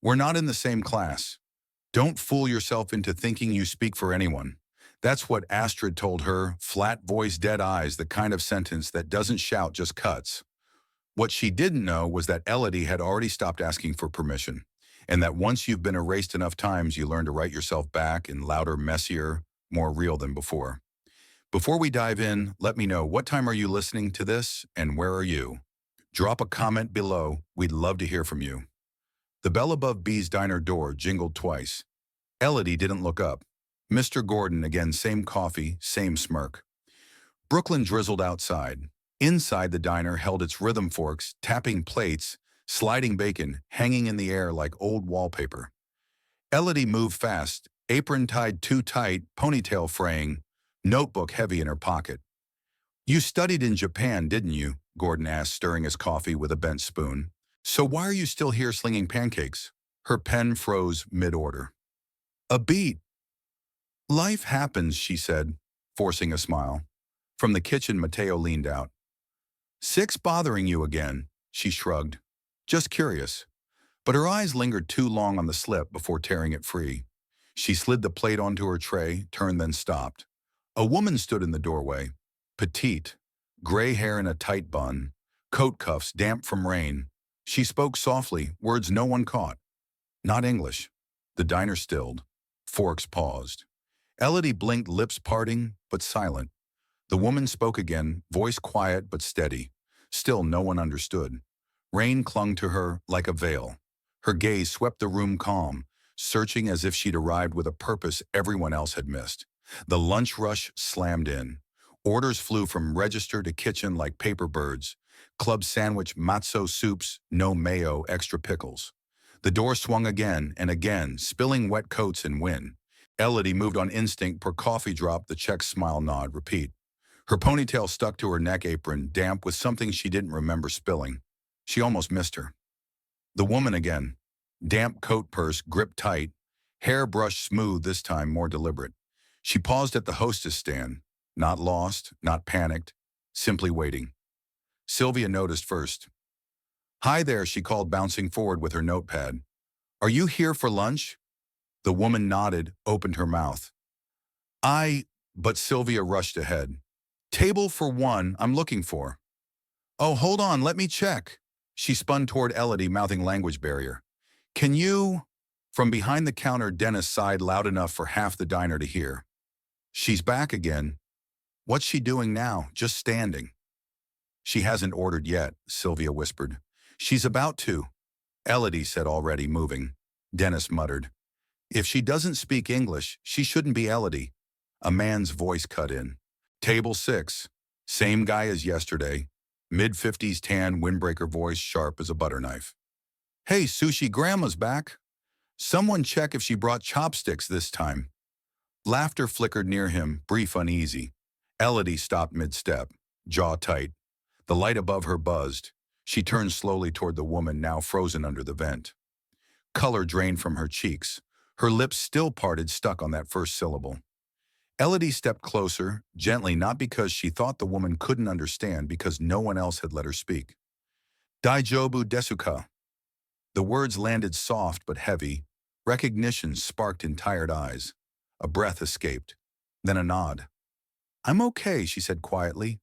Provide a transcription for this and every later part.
We're not in the same class. Don't fool yourself into thinking you speak for anyone. That's what Astrid told her, flat voice, dead eyes, the kind of sentence that doesn't shout, just cuts. What she didn't know was that Elodie had already stopped asking for permission, and that once you've been erased enough times, you learn to write yourself back in louder, messier, more real than before. Before we dive in, let me know, what time are you listening to this and where are you? Drop a comment below. We'd love to hear from you. The bell above B's diner door jingled twice. Elodie didn't look up. Mr. Gordon again, same coffee, same smirk. Brooklyn drizzled outside. Inside, the diner held its rhythm forks, tapping plates, sliding bacon, hanging in the air like old wallpaper. Elodie moved fast, apron tied too tight, ponytail fraying, notebook heavy in her pocket. "You studied in Japan, didn't you?" Gordon asked, stirring his coffee with a bent spoon. "So why are you still here slinging pancakes?" Her pen froze mid-order. "A beat." "Life happens," she said, forcing a smile. From the kitchen, Mateo leaned out. "Six bothering you again?" She shrugged. "Just curious." But her eyes lingered too long on the slip before tearing it free. She slid the plate onto her tray, turned, then stopped. A woman stood in the doorway. Petite, gray hair in a tight bun, coat cuffs damp from rain. She spoke softly, words no one caught. Not English. The diner stilled. Forks paused. Elodie blinked, lips parting, but silent. The woman spoke again, voice quiet but steady. Still no one understood. Rain clung to her like a veil. Her gaze swept the room, calm, searching as if she'd arrived with a purpose everyone else had missed. The lunch rush slammed in. Orders flew from register to kitchen like paper birds. Club sandwich, matzo soups, no mayo, extra pickles. The door swung again and again, spilling wet coats and wind. Elodie moved on instinct, per coffee drop, the check, smile, nod, repeat. Her ponytail stuck to her neck apron, damp with something she didn't remember spilling. She almost missed her. The woman again. Damp coat purse, gripped tight. Hair brushed smooth, this time more deliberate. She paused at the hostess stand. Not lost, not panicked, simply waiting. Sylvia noticed first. "Hi there," she called, bouncing forward with her notepad. "Are you here for lunch?" The woman nodded, opened her mouth. But Sylvia rushed ahead. "Table for one, I'm looking for." "Oh, hold on, let me check." She spun toward Elodie, mouthing language barrier. "Can you?" From behind the counter, Dennis sighed loud enough for half the diner to hear. "She's back again." "What's she doing now? Just standing?" "She hasn't ordered yet," Sylvia whispered. "She's about to," Elodie said, already moving. Dennis muttered. "If she doesn't speak English, she shouldn't be Elodie." A man's voice cut in. "Table 6. Same guy as yesterday. Mid-50s tan, windbreaker voice, sharp as a butter knife. "Hey, Sushi Grandma's back. Someone check if she brought chopsticks this time." Laughter flickered near him, brief, uneasy. Elodie stopped mid-step, jaw tight. The light above her buzzed. She turned slowly toward the woman, now frozen under the vent. Color drained from her cheeks. Her lips still parted, stuck on that first syllable. Elodie stepped closer, gently, not because she thought the woman couldn't understand, because no one else had let her speak. "Daijobu desu ka?" The words landed soft but heavy. Recognition sparked in tired eyes. A breath escaped. Then a nod. "I'm okay," she said quietly.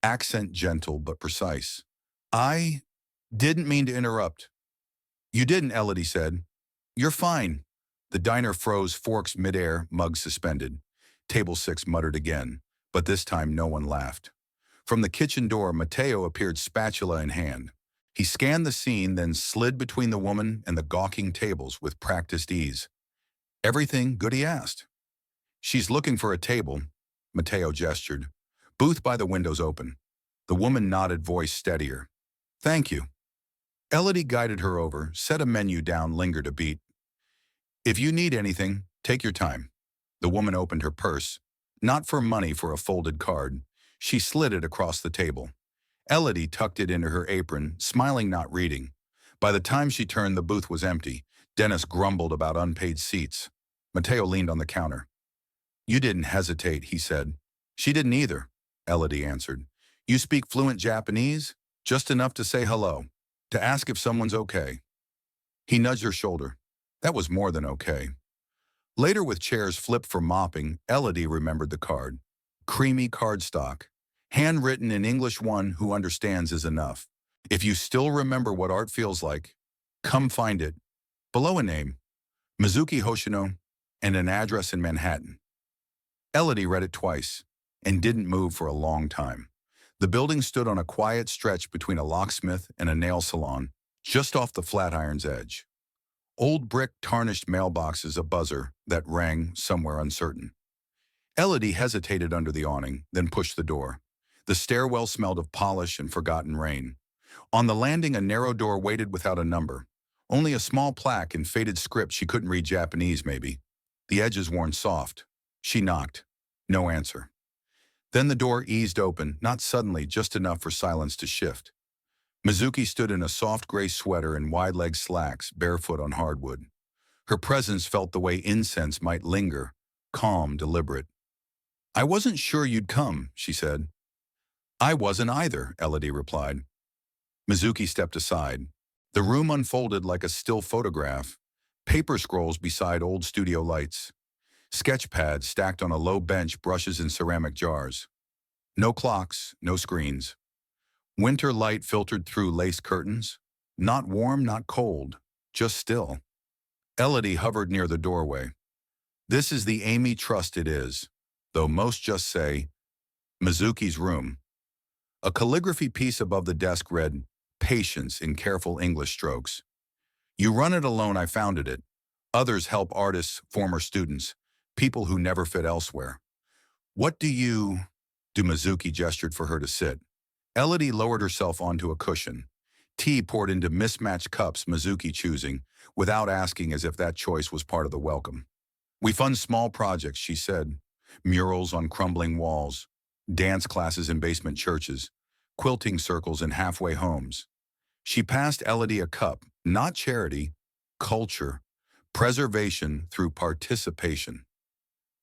Accent gentle but precise. "I didn't mean to interrupt." "You didn't," Elodie said. "You're fine." The diner froze, forks midair, mugs suspended. Table 6 muttered again, but this time no one laughed. From the kitchen door, Mateo appeared, spatula in hand. He scanned the scene, then slid between the woman and the gawking tables with practiced ease. "Everything good?" he asked. "She's looking for a table," Mateo gestured. "Booth by the window's open." The woman nodded, voice steadier. "Thank you." Elodie guided her over, set a menu down, lingered a beat. "If you need anything, take your time." The woman opened her purse. Not for money, for a folded card. She slid it across the table. Elodie tucked it into her apron, smiling, not reading. By the time she turned, the booth was empty. Dennis grumbled about unpaid seats. Mateo leaned on the counter. "You didn't hesitate," he said. "She didn't either," Elodie answered. "You speak fluent Japanese?" "Just enough to say hello, to ask if someone's okay." He nudged her shoulder. That was more than okay. Later, with chairs flipped for mopping, Elodie remembered the card. Creamy cardstock. Handwritten in English, one who understands is enough. If you still remember what art feels like, come find it. Below a name, Mizuki Hoshino, and an address in Manhattan. Elodie read it twice and didn't move for a long time. The building stood on a quiet stretch between a locksmith and a nail salon, just off the Flatiron's edge. Old brick tarnished mailboxes, a buzzer that rang somewhere uncertain. Elodie hesitated under the awning, then pushed the door. The stairwell smelled of polish and forgotten rain. On the landing, a narrow door waited without a number. Only a small plaque in faded script. She couldn't read Japanese, maybe. The edges worn soft. She knocked. No answer. Then the door eased open, not suddenly, just enough for silence to shift. Mizuki stood in a soft gray sweater and wide-leg slacks, barefoot on hardwood. Her presence felt the way incense might linger, calm, deliberate. "I wasn't sure you'd come," she said. "I wasn't either," Elodie replied. Mizuki stepped aside. The room unfolded like a still photograph, paper scrolls beside old studio lights, sketch pads stacked on a low bench, brushes in ceramic jars. No clocks, no screens. Winter light filtered through lace curtains. Not warm, not cold, just still. Elodie hovered near the doorway. "This is the Amy Trust it is," though most just say, "Mizuki's room." A calligraphy piece above the desk read, "Patience," in careful English strokes. "You run it alone, I founded it. Others help artists, former students, people who never fit elsewhere. What do you—" Mizuki gestured for her to sit. Elodie lowered herself onto a cushion. Tea poured into mismatched cups, Mizuki choosing, without asking, as if that choice was part of the welcome. "We fund small projects," she said. "Murals on crumbling walls, dance classes in basement churches, quilting circles in halfway homes." She passed Elodie a cup, not charity, culture, preservation through participation.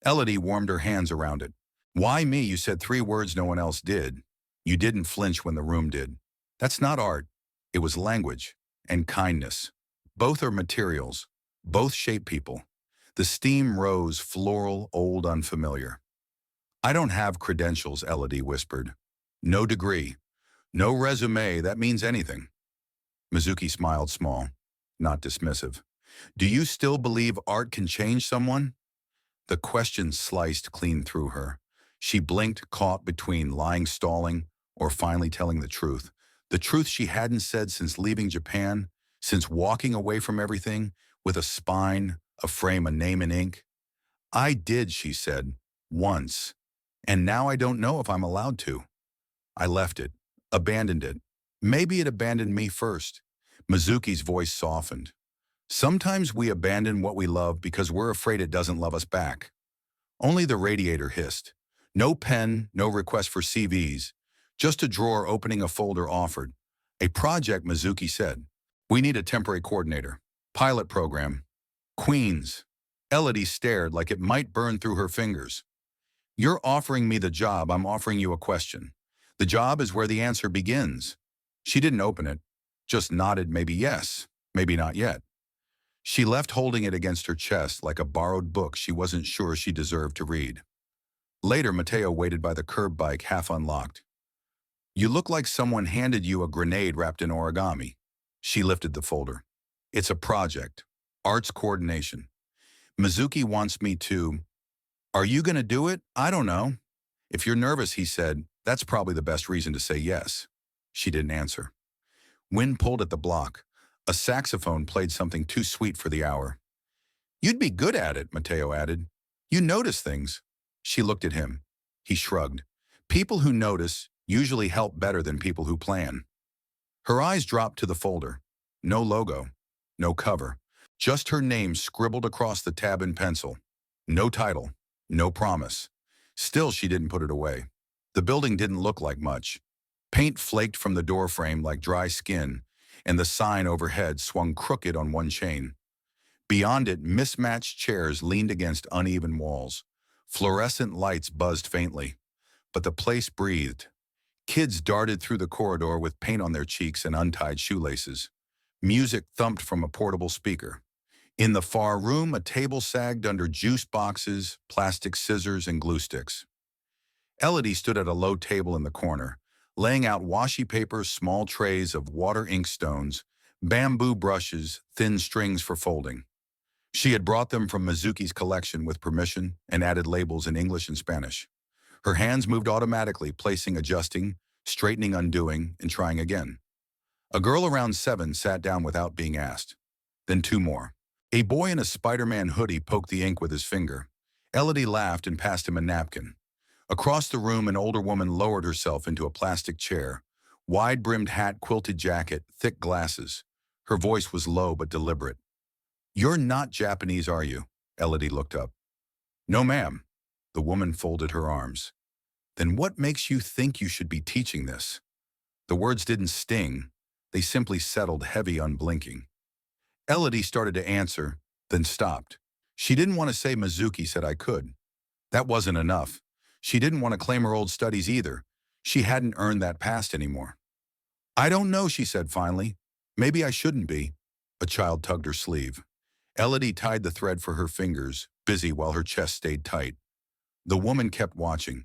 Elodie warmed her hands around it. "Why me? You said 3 words no one else did. You didn't flinch when the room did. That's not art. It was language and kindness. Both are materials. Both shape people." The steam rose, floral, old, unfamiliar. "I don't have credentials," Elodie whispered. "No degree. No resume that means anything." Mizuki smiled small, not dismissive. "Do you still believe art can change someone?" The question sliced clean through her. She blinked, caught between lying, stalling, or finally telling the truth. The truth she hadn't said since leaving Japan, since walking away from everything, with a spine, a frame, a name in ink. "I did," she said, "once. And now I don't know if I'm allowed to. I left it, abandoned it. Maybe it abandoned me first." Mizuki's voice softened. "Sometimes we abandon what we love because we're afraid it doesn't love us back." Only the radiator hissed. No pen, no request for CVs. Just a drawer opening, a folder offered. "A project," Mizuki said. "We need a temporary coordinator. Pilot program. Queens." Elodie stared like it might burn through her fingers. "You're offering me the job, I'm offering you a question. The job is where the answer begins." She didn't open it, just nodded, maybe yes, maybe not yet. She left holding it against her chest like a borrowed book she wasn't sure she deserved to read. Later, Matteo waited by the curb bike, half unlocked. "You look like someone handed you a grenade wrapped in origami." She lifted the folder. "It's a project. Arts coordination. Mizuki wants me to—" "Are you going to do it? I don't know." "If you're nervous," he said, "that's probably the best reason to say yes." She didn't answer. Wind pulled at the block. A saxophone played something too sweet for the hour. "You'd be good at it," Matteo added. "You notice things." She looked at him. He shrugged. "People who notice usually help better than people who plan." Her eyes dropped to the folder. No logo. No cover. Just her name scribbled across the tab in pencil. No title. No promise. Still, she didn't put it away. The building didn't look like much. Paint flaked from the doorframe like dry skin, and the sign overhead swung crooked on one chain. Beyond it, mismatched chairs leaned against uneven walls. Fluorescent lights buzzed faintly. But the place breathed. Kids darted through the corridor with paint on their cheeks and untied shoelaces. Music thumped from a portable speaker. In the far room, a table sagged under juice boxes, plastic scissors, and glue sticks. Elodie stood at a low table in the corner, laying out washi paper, small trays of water ink stones, bamboo brushes, thin strings for folding. She had brought them from Mizuki's collection with permission and added labels in English and Spanish. Her hands moved automatically, placing, adjusting, straightening, undoing, and trying again. A girl around 7 sat down without being asked. Then 2 more. A boy in a Spider-Man hoodie poked the ink with his finger. Elodie laughed and passed him a napkin. Across the room, an older woman lowered herself into a plastic chair. Wide-brimmed hat, quilted jacket, thick glasses. Her voice was low but deliberate. "You're not Japanese, are you?" Elodie looked up. "No, ma'am." The woman folded her arms. "Then what makes you think you should be teaching this?" The words didn't sting. They simply settled, heavy, unblinking. Elodie started to answer, then stopped. She didn't want to say Mizuki said I could. That wasn't enough. She didn't want to claim her old studies either. She hadn't earned that past anymore. "I don't know," she said finally. "Maybe I shouldn't be." A child tugged her sleeve. Elodie tied the thread for her fingers, busy while her chest stayed tight. The woman kept watching.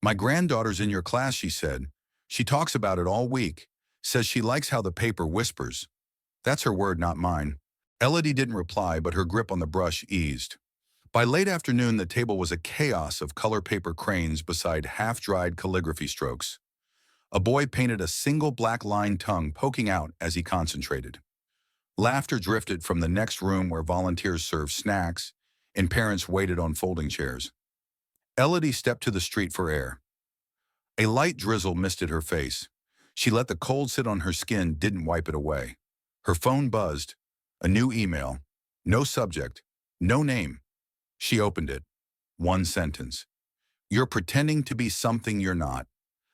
"My granddaughter's in your class," she said. "She talks about it all week. Says she likes how the paper whispers." That's her word, not mine. Elodie didn't reply, but her grip on the brush eased. By late afternoon, the table was a chaos of color paper cranes beside half-dried calligraphy strokes. A boy painted a single black line, tongue poking out as he concentrated. Laughter drifted from the next room where volunteers served snacks and parents waited on folding chairs. Elodie stepped to the street for air. A light drizzle misted her face. She let the cold sit on her skin, didn't wipe it away. Her phone buzzed. A new email. No subject. No name. She opened it. One sentence. "You're pretending to be something you're not."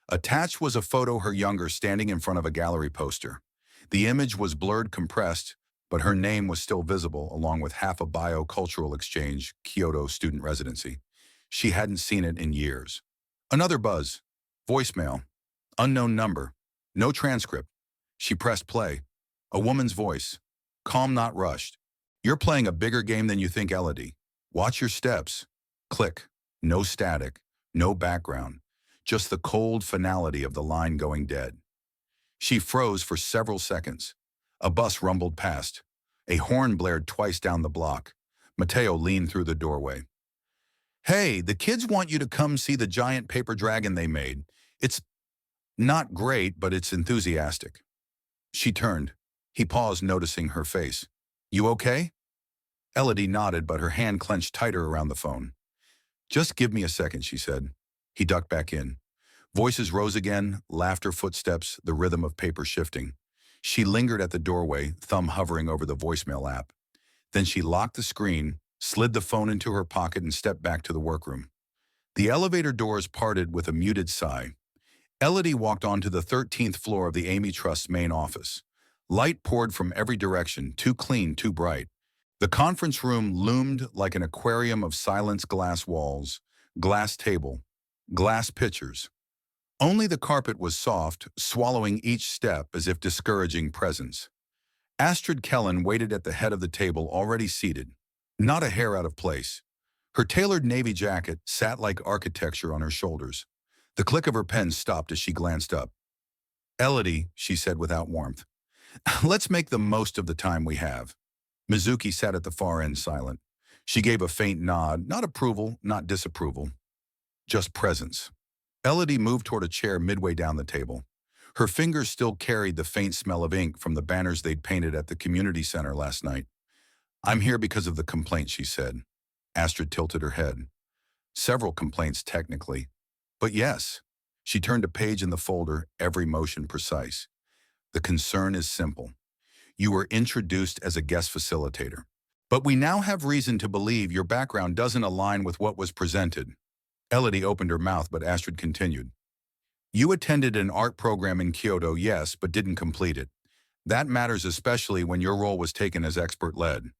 Attached was a photo her younger standing in front of a gallery poster. The image was blurred, compressed, but her name was still visible, along with half a biocultural exchange, Kyoto student residency. She hadn't seen it in years. Another buzz. Voicemail. Unknown number. No transcript. She pressed play. A woman's voice. Calm, not rushed. "You're playing a bigger game than you think, Elodie. Watch your steps." Click. No static. No background. Just the cold finality of the line going dead. She froze for several seconds. A bus rumbled past. A horn blared twice down the block. Mateo leaned through the doorway. "Hey, the kids want you to come see the giant paper dragon they made. It's not great, but it's enthusiastic." She turned. He paused, noticing her face. "You okay?" Elodie nodded, but her hand clenched tighter around the phone. "Just give me a second," she said. He ducked back in. Voices rose again, laughter, footsteps, the rhythm of paper shifting. She lingered at the doorway, thumb hovering over the voicemail app. Then she locked the screen, slid the phone into her pocket, and stepped back to the workroom. The elevator doors parted with a muted sigh. Elodie walked onto the 13th floor of the Amy Trust's main office. Light poured from every direction, too clean, too bright. The conference room loomed like an aquarium of silence, glass walls, glass table, glass pitchers. Only the carpet was soft, swallowing each step as if discouraging presence. Astrid Kellan waited at the head of the table, already seated, not a hair out of place. Her tailored navy jacket sat like architecture on her shoulders. The click of her pen stopped as she glanced up. "Elodie," she said without warmth, "let's make the most of the time we have." Mizuki sat at the far end, silent. She gave a faint nod, not approval, not disapproval, just presence. Elodie moved toward a chair midway down the table. Her fingers still carried the faint smell of ink from the banners they'd painted at the community center last night. "I'm here because of the complaint," she said. Astrid tilted her head. "Several complaints, technically. But yes." She turned a page in the folder, every motion precise. "The concern is simple. You were introduced as a guest facilitator. But we now have reason to believe your background doesn't align with what was presented." Elodie opened her mouth, but Astrid continued. "You attended an art program in Kyoto, yes, but didn't complete it. That matters especially when your role was taken as expert-led."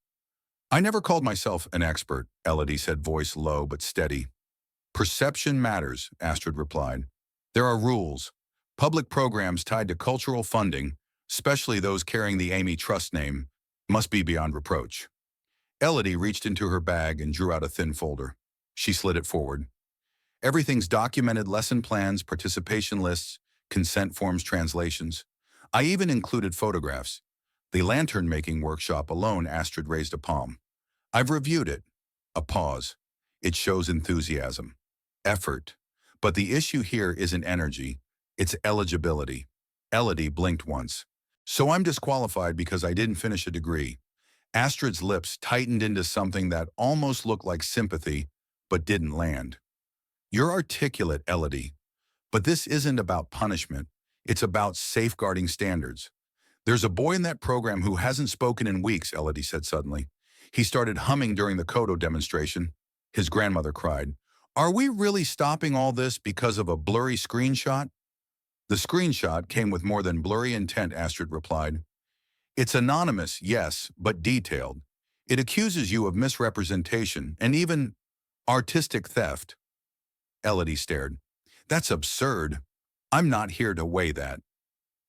"I never called myself an expert," Elodie said, voice low but steady. "Perception matters," Astrid replied. "There are rules. Public programs tied to cultural funding, especially those carrying the Amy Trust name, must be beyond reproach. Elodie reached into her bag and drew out a thin folder. She slid it forward. Everything's documented: lesson plans, participation lists, consent forms, translations. I even included photographs. The lantern-making workshop alone, Astrid raised a palm. I've reviewed it. A pause. It shows enthusiasm. Effort. But the issue here isn't energy. It's eligibility. Elodie blinked once. So I'm disqualified because I didn't finish a degree. Astrid's lips tightened into something that almost looked like sympathy, but didn't land. You're articulate, Elodie. But this isn't about punishment. It's about safeguarding standards. There's a boy in that program who hasn't spoken in weeks, Elodie said suddenly. He started humming during the Kodo demonstration. His grandmother cried. Are we really stopping all this because of a blurry screenshot? The screenshot came with more than blurry intent, Astrid replied. It's anonymous, yes, but detailed. It accuses you of misrepresentation and even artistic theft. Elodie stared. That's absurd. I'm not here to weigh that.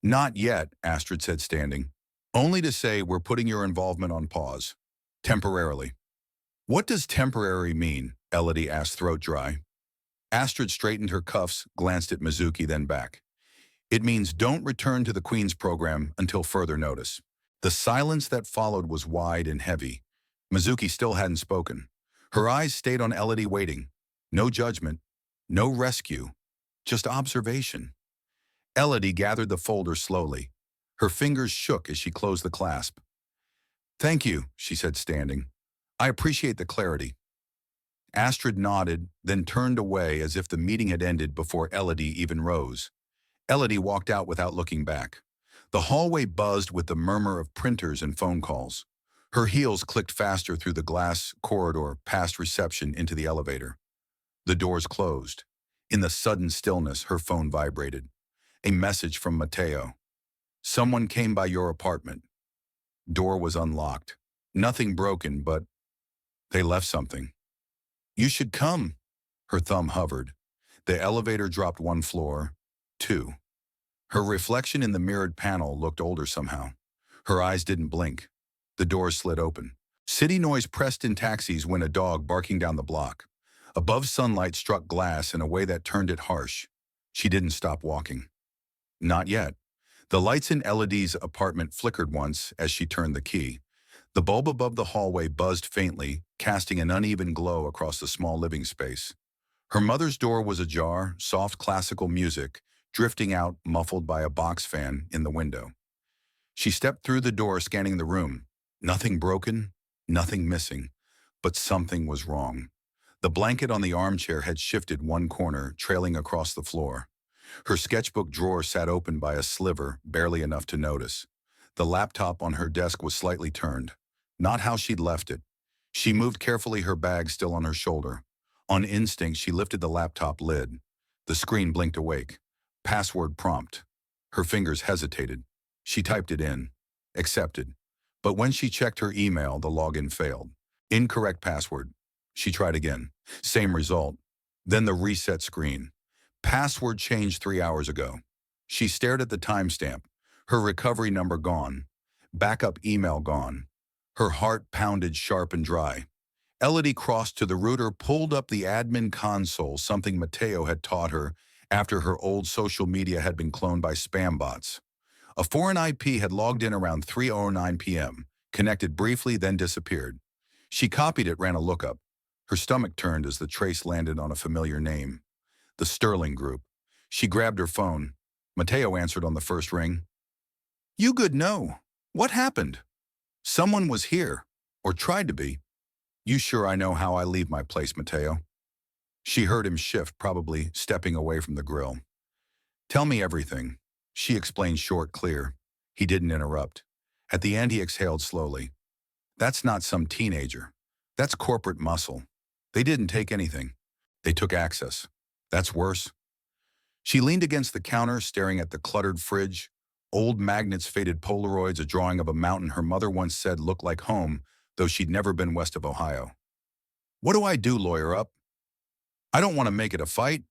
Not yet, Astrid said, standing. Only to say we're putting your involvement on pause. Temporarily. What does temporary mean? Elodie asked, throat dry. Astrid straightened her cuffs, glanced at Mizuki, then back. It means don't return to the Queen's program until further notice. The silence that followed was wide and heavy. Mizuki still hadn't spoken. Her eyes stayed on Elodie, waiting. No judgment, no rescue, just observation. Elodie gathered the folder slowly. Her fingers shook as she closed the clasp. Thank you, she said, standing. I appreciate the clarity. Astrid nodded, then turned away as if the meeting had ended before Elodie even rose. Elodie walked out without looking back. The hallway buzzed with the murmur of printers and phone calls. Her heels clicked faster through the glass corridor past reception into the elevator. The doors closed. In the sudden stillness, her phone vibrated. A message from Matteo. Someone came by your apartment. Door was unlocked. Nothing broken, but they left something. You should come. Her thumb hovered. The elevator dropped one floor, two. Her reflection in the mirrored panel looked older somehow. Her eyes didn't blink. The doors slid open. City noise pressed in taxis when a dog barking down the block. Above sunlight struck glass in a way that turned it harsh. She didn't stop walking. Not yet. The lights in Elodie's apartment flickered once as she turned the key. The bulb above the hallway buzzed faintly, casting an uneven glow across the small living space. Her mother's door was ajar, soft classical music, drifting out, muffled by a box fan in the window. She stepped through the door, scanning the room. Nothing broken, nothing missing, but something was wrong. The blanket on the armchair had shifted one corner, trailing across the floor. Her sketchbook drawer sat open by a sliver, barely enough to notice. The laptop on her desk was slightly turned. Not how she'd left it. She moved carefully, her bag still on her shoulder. On instinct, she lifted the laptop lid. The screen blinked awake. Password prompt. Her fingers hesitated. She typed it in. Accepted. But when she checked her email, the login failed. Incorrect password. She tried again. Same result. Then the reset screen. Password changed 3 hours ago. She stared at the timestamp. Her recovery number gone. Backup email gone. Her heart pounded sharp and dry. Elodie crossed to the router, pulled up the admin console, something Matteo had taught her after her old social media had been cloned by spam bots. A foreign IP had logged in around 3:09 p.m., connected briefly, then disappeared. She copied it, ran a lookup. Her stomach turned as the trace landed on a familiar name. The Sterling Group. She grabbed her phone. Matteo answered on the first ring. You good know. What happened? Someone was here, or tried to be. You sure I know how I leave my place, Matteo? She heard him shift, probably stepping away from the grill. Tell me everything. She explained short, clear. He didn't interrupt. At the end, he exhaled slowly. That's not some teenager. That's corporate muscle. They didn't take anything. They took access. That's worse. She leaned against the counter, staring at the cluttered fridge. Old magnets, faded Polaroids, a drawing of a mountain her mother once said looked like home, though she'd never been west of Ohio. What do I do, lawyer up? I don't want to make it a fight,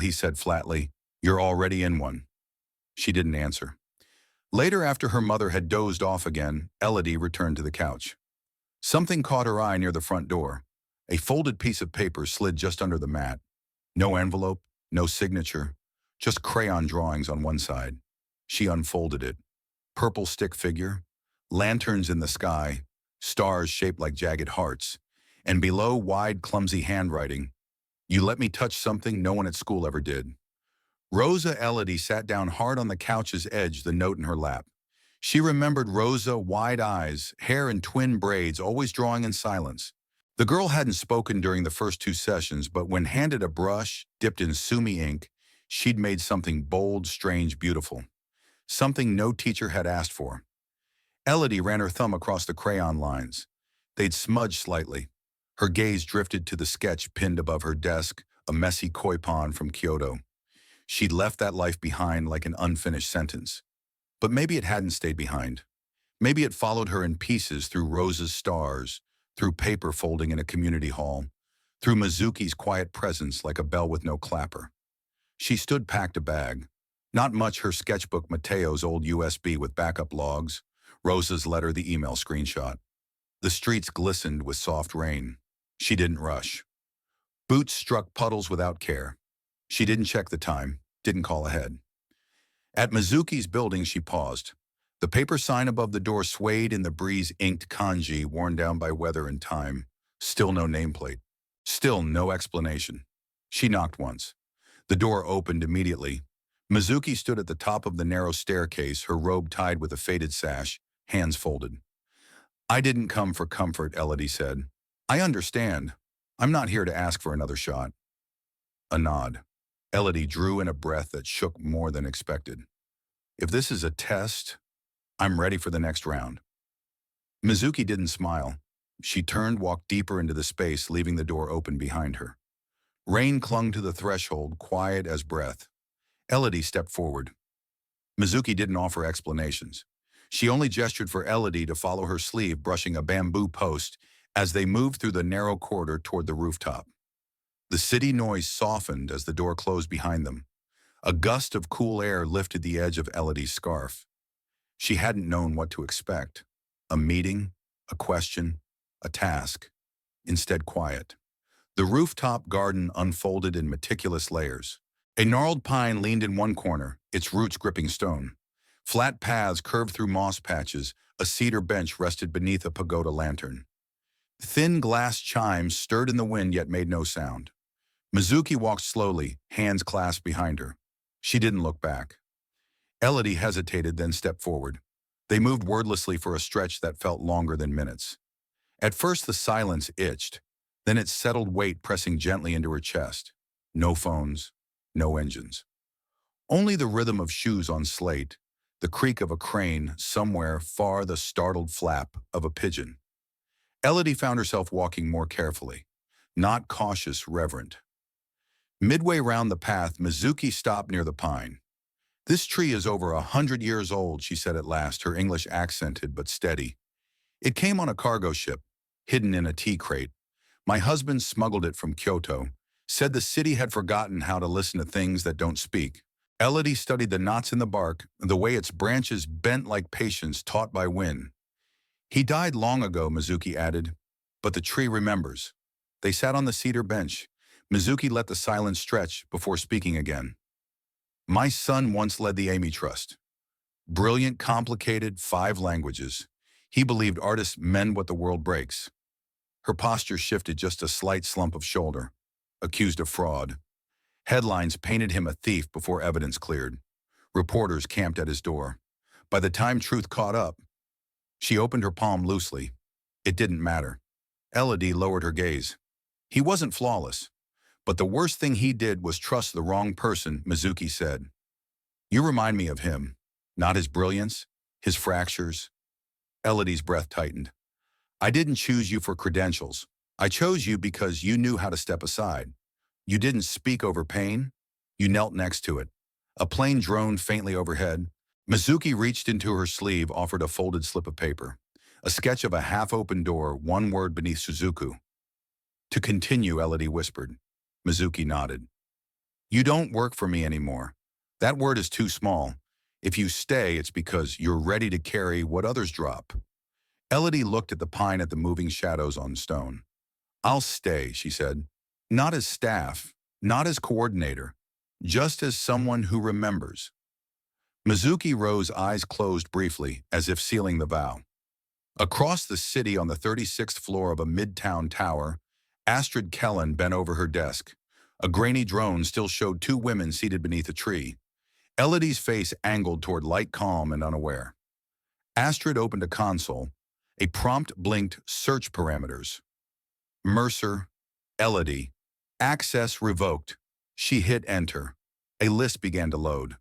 he said flatly. You're already in one. She didn't answer. Later, after her mother had dozed off again, Elodie returned to the couch. Something caught her eye near the front door. A folded piece of paper slid just under the mat. No envelope, no signature, just crayon drawings on one side. She unfolded it. Purple stick figure, lanterns in the sky, stars shaped like jagged hearts, and below wide, clumsy handwriting, "You let me touch something no one at school ever did." Rosa Elodie sat down hard on the couch's edge, the note in her lap. She remembered Rosa, wide eyes, hair in twin braids, always drawing in silence. The girl hadn't spoken during the first two sessions, but when handed a brush dipped in sumi ink, she'd made something bold, strange, beautiful. Something no teacher had asked for. Elodie ran her thumb across the crayon lines. They'd smudged slightly. Her gaze drifted to the sketch pinned above her desk, a messy koi pond from Kyoto. She'd left that life behind like an unfinished sentence. But maybe it hadn't stayed behind. Maybe it followed her in pieces through Rosa's stars, through paper folding in a community hall, through Mizuki's quiet presence like a bell with no clapper. She stood packed a bag. Not much: her sketchbook, Mateo's old USB with backup logs, Rosa's letter, the email screenshot. The streets glistened with soft rain. She didn't rush. Boots struck puddles without care. She didn't check the time, didn't call ahead. At Mizuki's building, she paused. The paper sign above the door swayed in the breeze, inked kanji worn down by weather and time. Still no nameplate. Still no explanation. She knocked once. The door opened immediately. Mizuki stood at the top of the narrow staircase, her robe tied with a faded sash, hands folded. "I didn't come for comfort," Elodie said. "I understand. I'm not here to ask for another shot." A nod. Elodie drew in a breath that shook more than expected. "If this is a test, I'm ready for the next round." Mizuki didn't smile. She turned, walked deeper into the space, leaving the door open behind her. Rain clung to the threshold, quiet as breath. Elodie stepped forward. Mizuki didn't offer explanations. She only gestured for Elodie to follow her sleeve, brushing a bamboo post as they moved through the narrow corridor toward the rooftop. The city noise softened as the door closed behind them. A gust of cool air lifted the edge of Elodie's scarf. She hadn't known what to expect. A meeting, a question, a task. Instead, quiet. The rooftop garden unfolded in meticulous layers. A gnarled pine leaned in one corner, its roots gripping stone. Flat paths curved through moss patches. A cedar bench rested beneath a pagoda lantern. Thin glass chimes stirred in the wind yet made no sound. Mizuki walked slowly, hands clasped behind her. She didn't look back. Elodie hesitated, then stepped forward. They moved wordlessly for a stretch that felt longer than minutes. At first the silence itched, then its settled weight pressing gently into her chest. No phones, no engines. Only the rhythm of shoes on slate, the creak of a crane somewhere far, the startled flap of a pigeon. Elodie found herself walking more carefully, not cautious, reverent. Midway round the path, Mizuki stopped near the pine. "This tree is over 100 years old," she said at last, her English accented but steady. "It came on a cargo ship, hidden in a tea crate. My husband smuggled it from Kyoto, said the city had forgotten how to listen to things that don't speak." Elodie studied the knots in the bark, the way its branches bent like patience taught by wind. "He died long ago," Mizuki added, "but the tree remembers." They sat on the cedar bench. Mizuki let the silence stretch before speaking again. "My son once led the Amy Trust. Brilliant, complicated, 5 languages. He believed artists mend what the world breaks." Her posture shifted, just a slight slump of shoulder. "Accused of fraud. Headlines painted him a thief before evidence cleared. Reporters camped at his door. By the time truth caught up..." She opened her palm loosely. "It didn't matter." Elodie lowered her gaze. "He wasn't flawless. But the worst thing he did was trust the wrong person," Mizuki said. "You remind me of him. Not his brilliance, his fractures." Elodie's breath tightened. "I didn't choose you for credentials. I chose you because you knew how to step aside. You didn't speak over pain. You knelt next to it." A plane droned faintly overhead. Mizuki reached into her sleeve, offered a folded slip of paper. A sketch of a half-open door, one word beneath Suzuku. "To continue," Elodie whispered. Mizuki nodded. "You don't work for me anymore. That word is too small. If you stay, it's because you're ready to carry what others drop. Elodie looked at the pine at the moving shadows on stone. I'll stay, she said. Not as staff, not as coordinator, just as someone who remembers. Mizuki rose, eyes closed briefly, as if sealing the vow. Across the city on the 36th floor of a midtown tower, Astrid Kellan bent over her desk. A grainy drone still showed two women seated beneath a tree. Elodie's face angled toward light, calm, and unaware. Astrid opened a console. A prompt blinked, search parameters. Mercer, Elodie. Access revoked. She hit enter. A list began to load.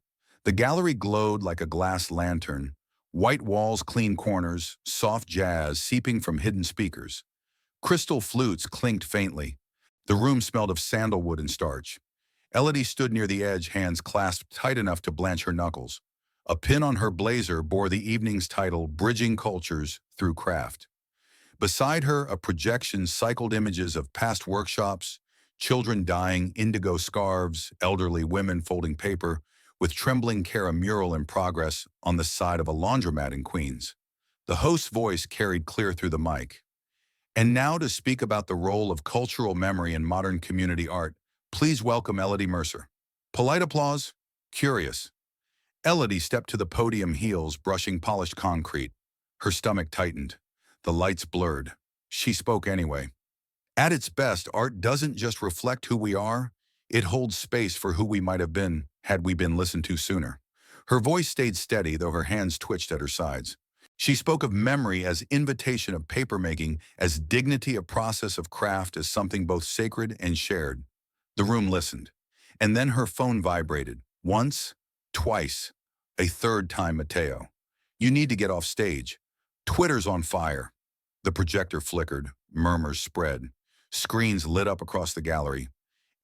The gallery glowed like a glass lantern. White walls, clean corners, soft jazz seeping from hidden speakers. Crystal flutes clinked faintly. The room smelled of sandalwood and starch. Elodie stood near the edge, hands clasped tight enough to blanch her knuckles. A pin on her blazer bore the evening's title, Bridging Cultures Through Craft. Beside her, a projection cycled images of past workshops, children dyeing indigo scarves, elderly women folding paper, with trembling care a mural in progress on the side of a laundromat in Queens. The host's voice carried clear through the mic. And now to speak about the role of cultural memory in modern community art, please welcome Elodie Mercer. Polite applause? Curious. Elodie stepped to the podium, heels brushing polished concrete. Her stomach tightened. The lights blurred. She spoke anyway. At its best, art doesn't just reflect who we are, it holds space for who we might have been had we been listened to sooner. Her voice stayed steady, though her hands twitched at her sides. She spoke of memory as invitation of papermaking, as dignity a process of craft, as something both sacred and shared. The room listened. And then her phone vibrated. Once, twice, a third time. Matteo. You need to get off stage. Twitter's on fire. The projector flickered. Murmurs spread. Screens lit up across the gallery.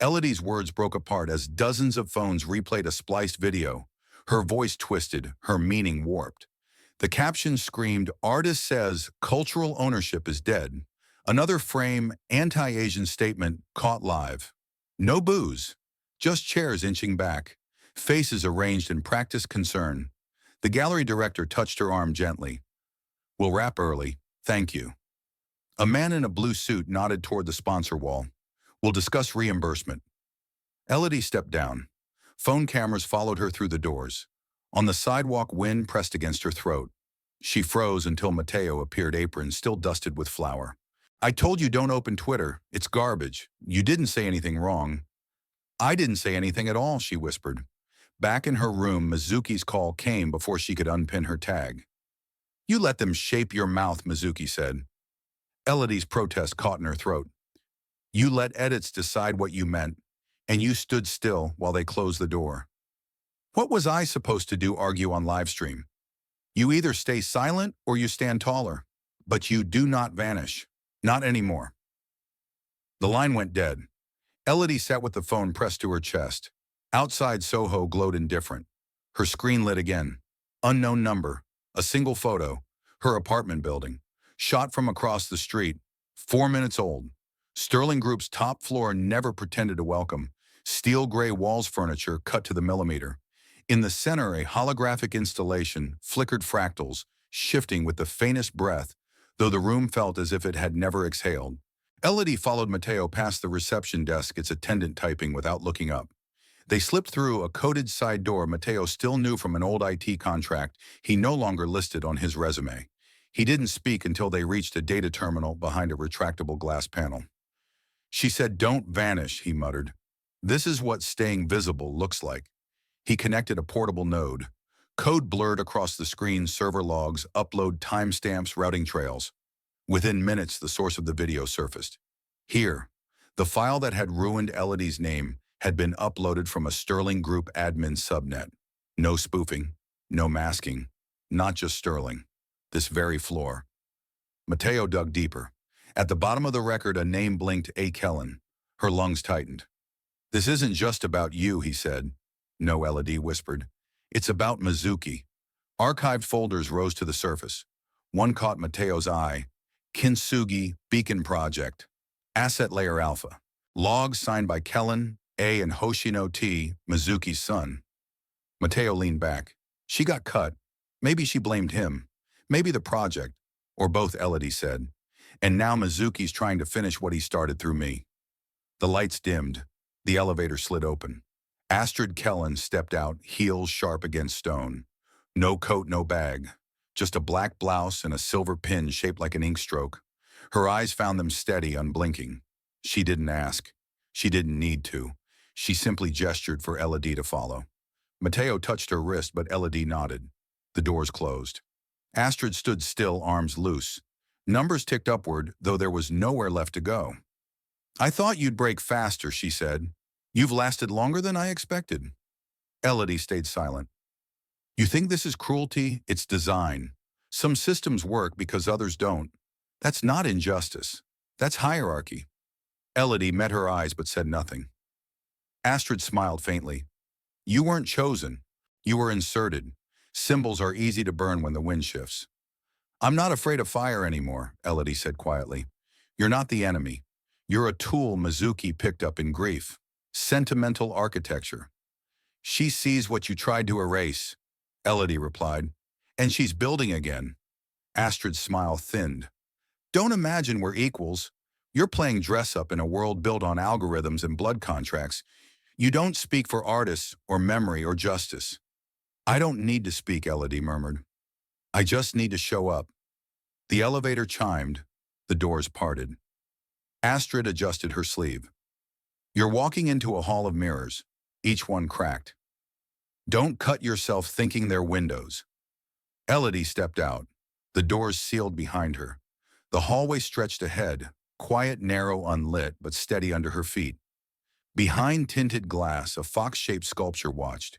Elodie's words broke apart as dozens of phones replayed a spliced video. Her voice twisted, her meaning warped. The caption screamed, "Artist says cultural ownership is dead." Another frame, anti-Asian statement, caught live. No booze, just chairs inching back, faces arranged in practiced concern. The gallery director touched her arm gently. "We'll wrap early, thank you." A man in a blue suit nodded toward the sponsor wall. "We'll discuss reimbursement." Elodie stepped down. Phone cameras followed her through the doors. On the sidewalk, wind pressed against her throat. She froze until Matteo appeared, apron still dusted with flour. "I told you don't open Twitter. It's garbage. You didn't say anything wrong." "I didn't say anything at all," she whispered. Back in her room, Mizuki's call came before she could unpin her tag. "You let them shape your mouth," Mizuki said. Elodie's protest caught in her throat. "You let edits decide what you meant, and you stood still while they closed the door. What was I supposed to do, argue on livestream? You either stay silent or you stand taller, but you do not vanish. Not anymore." The line went dead. Elodie sat with the phone pressed to her chest. Outside Soho glowed indifferent. Her screen lit again. Unknown number, a single photo, her apartment building, shot from across the street, 4 minutes old. Sterling Group's top floor never pretended to welcome. Steel gray walls, furniture cut to the millimeter. In the center, a holographic installation, flickered fractals, shifting with the faintest breath, though the room felt as if it had never exhaled. Elodie followed Matteo past the reception desk, its attendant typing without looking up. They slipped through a coded side door Matteo still knew from an old IT contract he no longer listed on his resume. He didn't speak until they reached a data terminal behind a retractable glass panel. "She said don't vanish," he muttered. "This is what staying visible looks like." He connected a portable node. Code blurred across the screen, server logs, upload timestamps, routing trails. Within minutes, the source of the video surfaced. Here, the file that had ruined Elodie's name had been uploaded from a Sterling Group admin subnet. No spoofing, no masking, not just Sterling. This very floor. Matteo dug deeper. At the bottom of the record, a name blinked, A. Kellan. Her lungs tightened. "This isn't just about you," he said. "No," Elodie whispered. "It's about Mizuki." Archived folders rose to the surface. One caught Matteo's eye. Kintsugi Beacon Project. Asset Layer Alpha. Logs signed by Kellan, A. and Hoshino T., Mizuki's son. Matteo leaned back. She got cut. Maybe she blamed him. Maybe the project. Or both, Elodie said. And now Mizuki's trying to finish what he started through me. The lights dimmed. The elevator slid open. Astrid Kellan stepped out, heels sharp against stone. No coat, no bag. Just a black blouse and a silver pin shaped like an ink stroke. Her eyes found them steady, unblinking. She didn't ask. She didn't need to. She simply gestured for Elodie to follow. Matteo touched her wrist, but Elodie nodded. The doors closed. Astrid stood still, arms loose. Numbers ticked upward, though there was nowhere left to go. "I thought you'd break faster," she said. "You've lasted longer than I expected." Elodie stayed silent. "You think this is cruelty? It's design. Some systems work because others don't. That's not injustice. That's hierarchy." Elodie met her eyes but said nothing. Astrid smiled faintly. "You weren't chosen. You were inserted. Symbols are easy to burn when the wind shifts." "I'm not afraid of fire anymore," Elodie said quietly. "You're not the enemy. You're a tool Mizuki picked up in grief. Sentimental architecture." "She sees what you tried to erase," Elodie replied. "And she's building again." Astrid's smile thinned. "Don't imagine we're equals. You're playing dress-up in a world built on algorithms and blood contracts. You don't speak for artists or memory or justice." "I don't need to speak," Elodie murmured. "I just need to show up." The elevator chimed. The doors parted. Astrid adjusted her sleeve. "You're walking into a hall of mirrors, each one cracked. Don't cut yourself thinking they're windows." Elodie stepped out. The doors sealed behind her. The hallway stretched ahead, quiet, narrow, unlit, but steady under her feet. Behind tinted glass, a fox-shaped sculpture watched.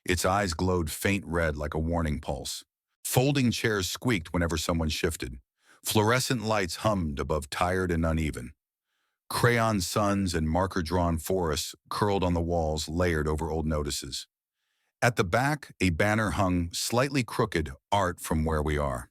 Its eyes glowed faint red like a warning pulse. Folding chairs squeaked whenever someone shifted. Fluorescent lights hummed above tired and uneven. Crayon suns and marker-drawn forests curled on the walls, layered over old notices. At the back, a banner hung, slightly crooked, "Art from Where We Are."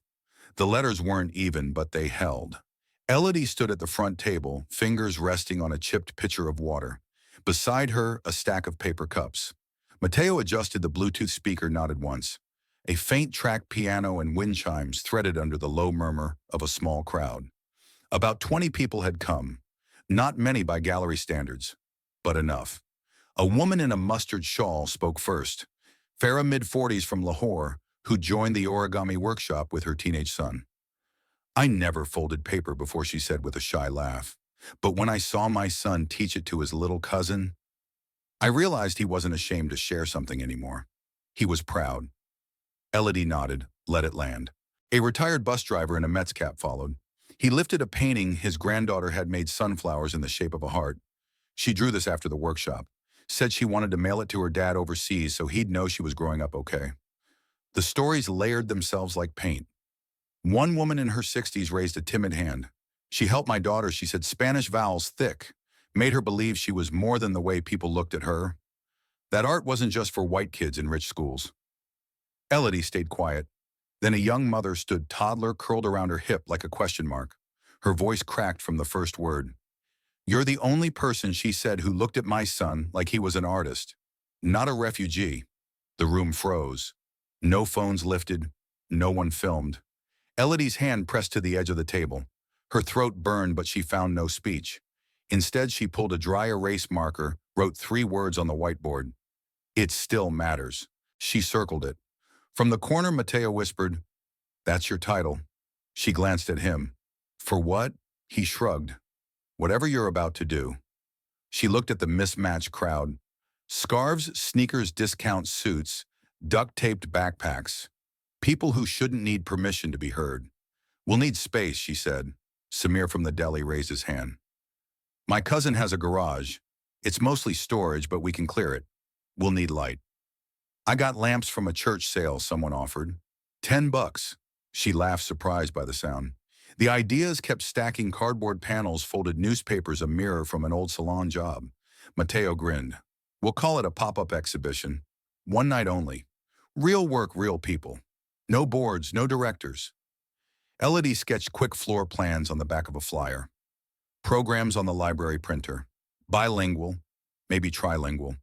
The letters weren't even, but they held. Elodie stood at the front table, fingers resting on a chipped pitcher of water. Beside her, a stack of paper cups. Matteo adjusted the Bluetooth speaker, nodded once. A faint track piano and wind chimes threaded under the low murmur of a small crowd. About 20 people had come. Not many by gallery standards, but enough. A woman in a mustard shawl spoke first. Farah, mid-40s from Lahore, who joined the origami workshop with her teenage son. "I never folded paper before," she said with a shy laugh. "But when I saw my son teach it to his little cousin, I realized he wasn't ashamed to share something anymore. He was proud." Elodie nodded, let it land. A retired bus driver in a Mets cap followed. He lifted a painting his granddaughter had made, sunflowers in the shape of a heart. She drew this after the workshop. Said she wanted to mail it to her dad overseas so he'd know she was growing up okay. The stories layered themselves like paint. One woman in her 60s raised a timid hand. "She helped my daughter," she said, "Spanish vowels thick. Made her believe she was more than the way people looked at her. That art wasn't just for white kids in rich schools." Elodie stayed quiet. Then a young mother stood, toddler curled around her hip like a question mark. Her voice cracked from the first word. "You're the only person," she said, "who looked at my son like he was an artist, not a refugee." The room froze. No phones lifted. No one filmed. Elodie's hand pressed to the edge of the table. Her throat burned, but she found no speech. Instead, she pulled a dry erase marker, wrote 3 words on the whiteboard. "It still matters." She circled it. From the corner, Matteo whispered, "That's your title." She glanced at him. "For what?" He shrugged. "Whatever you're about to do." She looked at the mismatched crowd. Scarves, sneakers, discount suits, duct-taped backpacks. People who shouldn't need permission to be heard. "We'll need space," she said. Samir from the deli raised his hand. "My cousin has a garage. It's mostly storage, but we can clear it. We'll need light." "I got lamps from a church sale," someone offered. $10. She laughed, surprised by the sound. The ideas kept stacking: cardboard panels, folded newspapers, a mirror from an old salon job. Matteo grinned. "We'll call it a pop-up exhibition. One night only. Real work, real people. No boards, no directors." Elodie sketched quick floor plans on the back of a flyer. Programs on the library printer. Bilingual, maybe trilingual.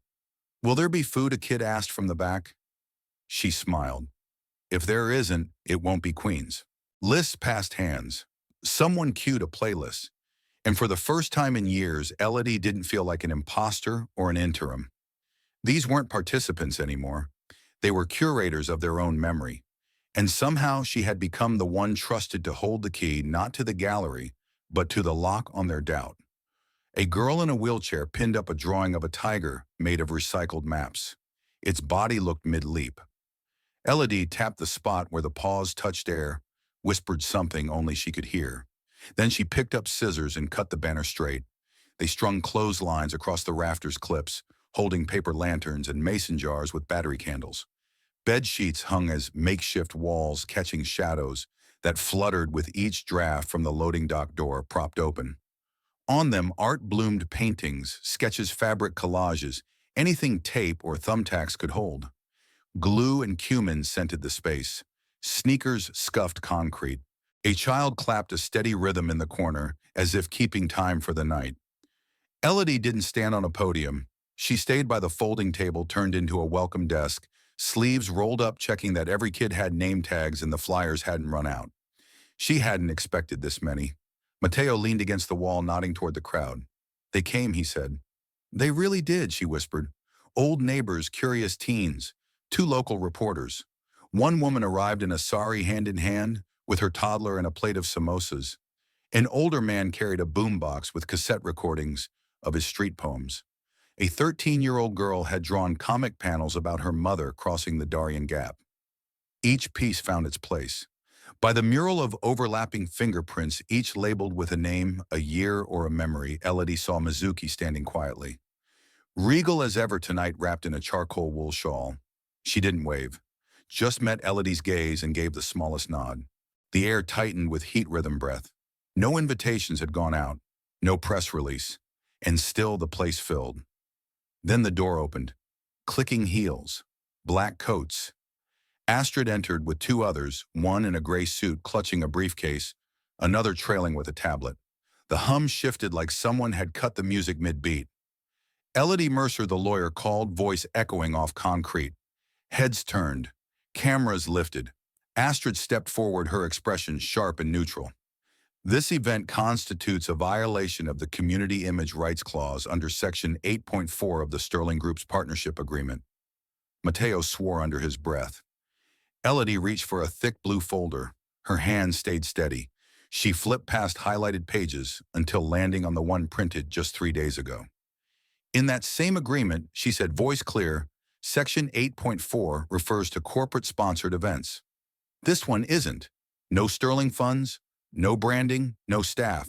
"Will there be food?" a kid asked from the back. She smiled. If there isn't, it won't be Queens. Lists passed hands. Someone cued a playlist. And for the first time in years, Elodie didn't feel like an imposter or an interim. These weren't participants anymore. They were curators of their own memory. And somehow she had become the one trusted to hold the key not to the gallery, but to the lock on their doubt. A girl in a wheelchair pinned up a drawing of a tiger made of recycled maps. Its body looked mid-leap. Elodie tapped the spot where the paws touched air, whispered something only she could hear. Then she picked up scissors and cut the banner straight. They strung clotheslines across the rafters' clips, holding paper lanterns and mason jars with battery candles. Bed sheets hung as makeshift walls catching shadows that fluttered with each draft from the loading dock door propped open. On them, art-bloomed paintings, sketches, fabric collages, anything tape or thumbtacks could hold. Glue and cumin scented the space. Sneakers scuffed concrete. A child clapped a steady rhythm in the corner, as if keeping time for the night. Elodie didn't stand on a podium. She stayed by the folding table turned into a welcome desk, sleeves rolled up checking that every kid had name tags and the flyers hadn't run out. She hadn't expected this many. Mateo leaned against the wall, nodding toward the crowd. They came, he said. They really did, she whispered. Old neighbors, curious teens, 2 local reporters. One woman arrived in a sari hand in hand, with her toddler and a plate of samosas. An older man carried a boombox with cassette recordings of his street poems. A 13-year-old girl had drawn comic panels about her mother crossing the Darien Gap. Each piece found its place. By the mural of overlapping fingerprints, each labeled with a name, a year, or a memory, Elodie saw Mizuki standing quietly. Regal as ever tonight, wrapped in a charcoal wool shawl. She didn't wave, just met Elodie's gaze and gave the smallest nod. The air tightened with heat rhythm breath. No invitations had gone out, no press release, and still the place filled. Then the door opened. Clicking heels, black coats. Astrid entered with 2 others, one in a gray suit clutching a briefcase, another trailing with a tablet. The hum shifted like someone had cut the music mid-beat. Elodie Mercer, the lawyer, called, voice echoing off concrete. Heads turned, cameras lifted. Astrid stepped forward, her expression sharp and neutral. This event constitutes a violation of the Community Image Rights Clause under Section 8.4 of the Sterling Group's partnership agreement. Mateo swore under his breath. Elodie reached for a thick blue folder. Her hand stayed steady. She flipped past highlighted pages until landing on the one printed just 3 days ago. In that same agreement, she said, voice clear, Section 8.4 refers to corporate-sponsored events. This one isn't. No Sterling funds, no branding, no staff.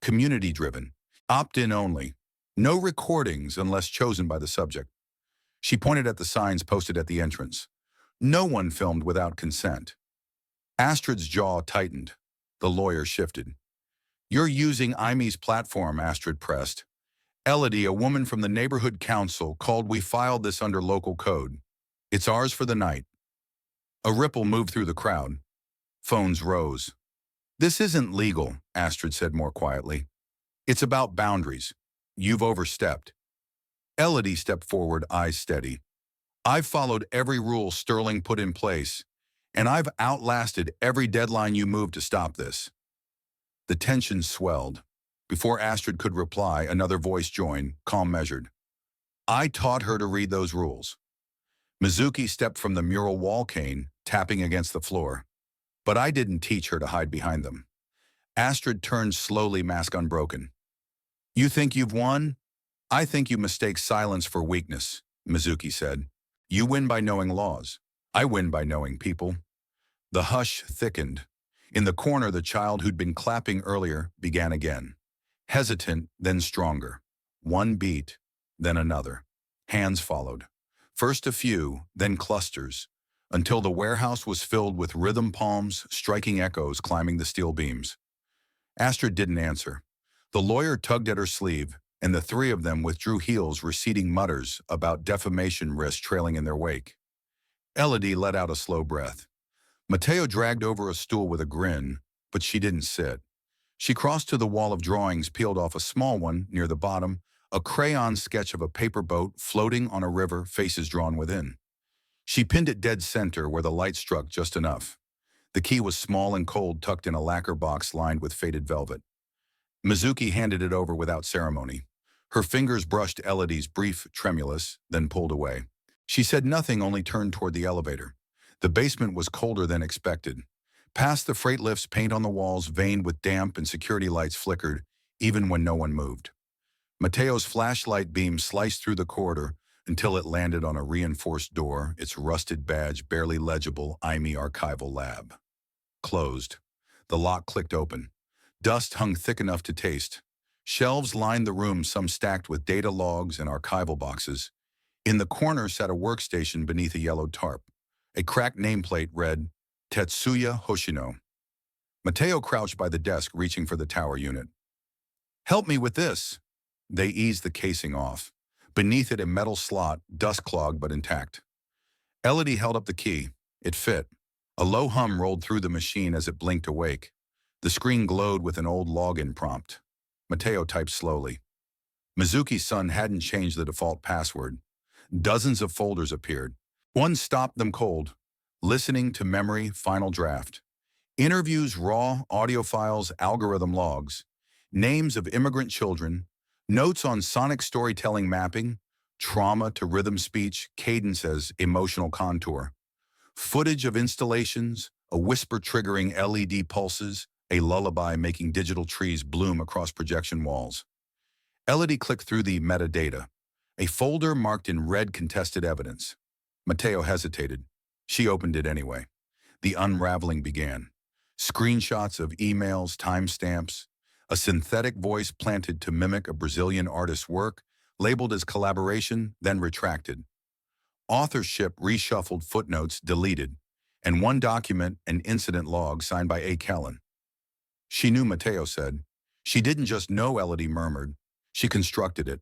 Community-driven. Opt-in only. No recordings unless chosen by the subject. She pointed at the signs posted at the entrance. No one filmed without consent. Astrid's jaw tightened. The lawyer shifted. You're using IME's platform, Astrid pressed. Elodie, a woman from the neighborhood council, called. We filed this under local code. It's ours for the night. A ripple moved through the crowd. Phones rose. This isn't legal, Astrid said more quietly. It's about boundaries. You've overstepped. Elodie stepped forward, eyes steady. I've followed every rule Sterling put in place, and I've outlasted every deadline you moved to stop this. The tension swelled. Before Astrid could reply, another voice joined, calm, measured. I taught her to read those rules. Mizuki stepped from the mural wall cane, tapping against the floor. But I didn't teach her to hide behind them. Astrid turned slowly, mask unbroken. You think you've won? I think you mistake silence for weakness, Mizuki said. You win by knowing laws. I win by knowing people. The hush thickened. In the corner, the child who'd been clapping earlier began again. Hesitant, then stronger. One beat, then another. Hands followed. First a few, then clusters, until the warehouse was filled with rhythm palms, striking echoes climbing the steel beams. Astrid didn't answer. The lawyer tugged at her sleeve, and the 3 of them withdrew, heels receding, mutters about defamation risk trailing in their wake. Elodie let out a slow breath. Mateo dragged over a stool with a grin, but she didn't sit. She crossed to the wall of drawings, peeled off a small one near the bottom, a crayon sketch of a paper boat floating on a river, faces drawn within. She pinned it dead center where the light struck just enough. The key was small and cold, tucked in a lacquer box lined with faded velvet. Mizuki handed it over without ceremony. Her fingers brushed Elodie's brief, tremulous, then pulled away. She said nothing, only turned toward the elevator. The basement was colder than expected. Past the freight lifts, paint on the walls veined with damp and security lights flickered, even when no one moved. Mateo's flashlight beam sliced through the corridor until it landed on a reinforced door, its rusted badge barely legible, IME Archival Lab. Closed. The lock clicked open. Dust hung thick enough to taste. Shelves lined the room, some stacked with data logs and archival boxes. In the corner sat a workstation beneath a yellowed tarp. A cracked nameplate read, Tetsuya Hoshino. Mateo crouched by the desk, reaching for the tower unit. "Help me with this." They eased the casing off. Beneath it, a metal slot, dust-clogged but intact. Elodie held up the key. It fit. A low hum rolled through the machine as it blinked awake. The screen glowed with an old login prompt. Mateo typed slowly. Mizuki's son hadn't changed the default password. Dozens of folders appeared. One stopped them cold. Listening to memory, final draft. Interviews, raw, audio files, algorithm logs. Names of immigrant children. Notes on sonic storytelling mapping. Trauma to rhythm speech, cadence as emotional contour. Footage of installations, a whisper triggering LED pulses, a lullaby making digital trees bloom across projection walls. Elodie clicked through the metadata. A folder marked in red contested evidence. Mateo hesitated. She opened it anyway. The unraveling began. Screenshots of emails, timestamps, a synthetic voice planted to mimic a Brazilian artist's work, labeled as collaboration, then retracted. Authorship reshuffled, footnotes deleted, and one document, an incident log signed by A. Kellan. She knew, Mateo said. She didn't just know, Elodie murmured. She constructed it.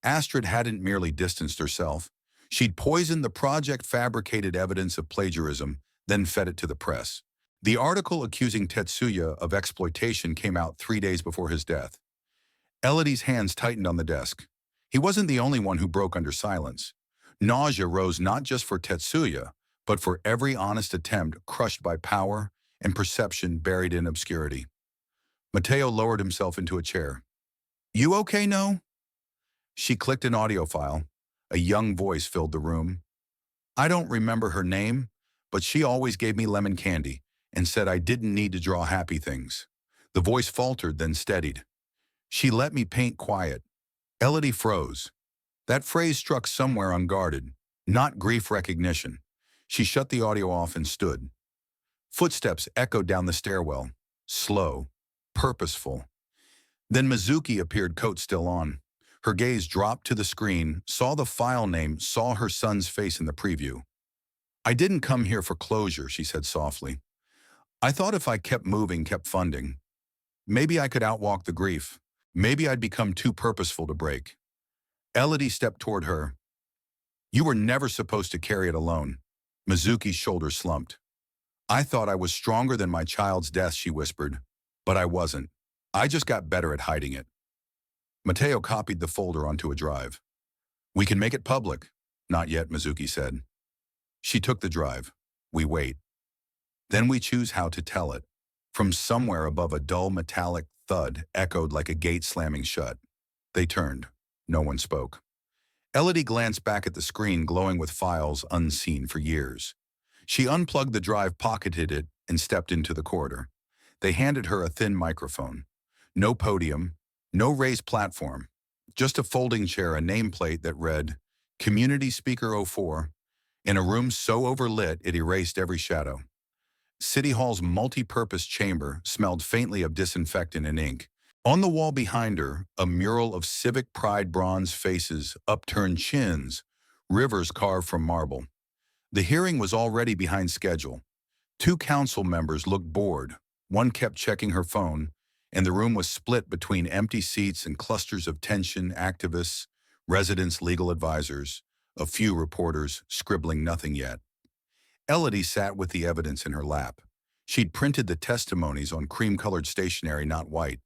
Astrid hadn't merely distanced herself. She'd poisoned the project, fabricated evidence of plagiarism, then fed it to the press. The article accusing Tetsuya of exploitation came out 3 days before his death. Elodie's hands tightened on the desk. He wasn't the only one who broke under silence. Nausea rose not just for Tetsuya, but for every honest attempt crushed by power and perception buried in obscurity. Mateo lowered himself into a chair. "You okay, no?" She clicked an audio file. A young voice filled the room. "I don't remember her name, but she always gave me lemon candy and said I didn't need to draw happy things." The voice faltered, then steadied. "She let me paint quiet." Elodie froze. That phrase struck somewhere unguarded, not grief recognition. She shut the audio off and stood. Footsteps echoed down the stairwell, slow, purposeful. Then Mizuki appeared, coat still on. Her gaze dropped to the screen, saw the file name, saw her son's face in the preview. "I didn't come here for closure," she said softly. "I thought if I kept moving, kept funding, maybe I could outwalk the grief. Maybe I'd become too purposeful to break." Elodie stepped toward her. "You were never supposed to carry it alone." Mizuki's shoulders slumped. "I thought I was stronger than my child's death," she whispered. "But I wasn't. I just got better at hiding it." Mateo copied the folder onto a drive. "We can make it public." "Not yet," Mizuki said. She took the drive. "We wait. Then we choose how to tell it." From somewhere above, a dull metallic thud echoed like a gate slamming shut. They turned. No one spoke. Elodie glanced back at the screen, glowing with files unseen for years. She unplugged the drive, pocketed it, and stepped into the corridor. They handed her a thin microphone. No podium, no raised platform, just a folding chair, a nameplate that read, Community Speaker 04, in a room so overlit it erased every shadow. City Hall's multi-purpose chamber smelled faintly of disinfectant and ink. On the wall behind her, a mural of civic pride bronze faces, upturned chins, rivers carved from marble. The hearing was already behind schedule. 2 council members looked bored. One kept checking her phone, and the room was split between empty seats and clusters of tension, activists, residents, legal advisors, a few reporters scribbling nothing yet. Elodie sat with the evidence in her lap. She'd printed the testimonies on cream-colored stationery, not white.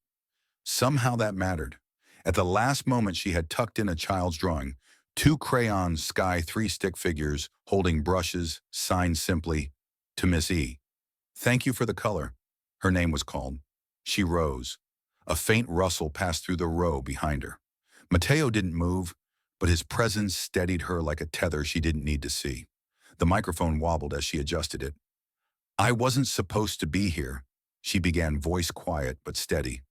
Somehow that mattered. At the last moment, she had tucked in a child's drawing, Two crayon sky three-stick figures holding brushes signed simply, "To Miss E. Thank you for the color." Her name was called. She rose. A faint rustle passed through the row behind her. Mateo didn't move, but his presence steadied her like a tether she didn't need to see. The microphone wobbled as she adjusted it. "I wasn't supposed to be here," she began, voice quiet but steady.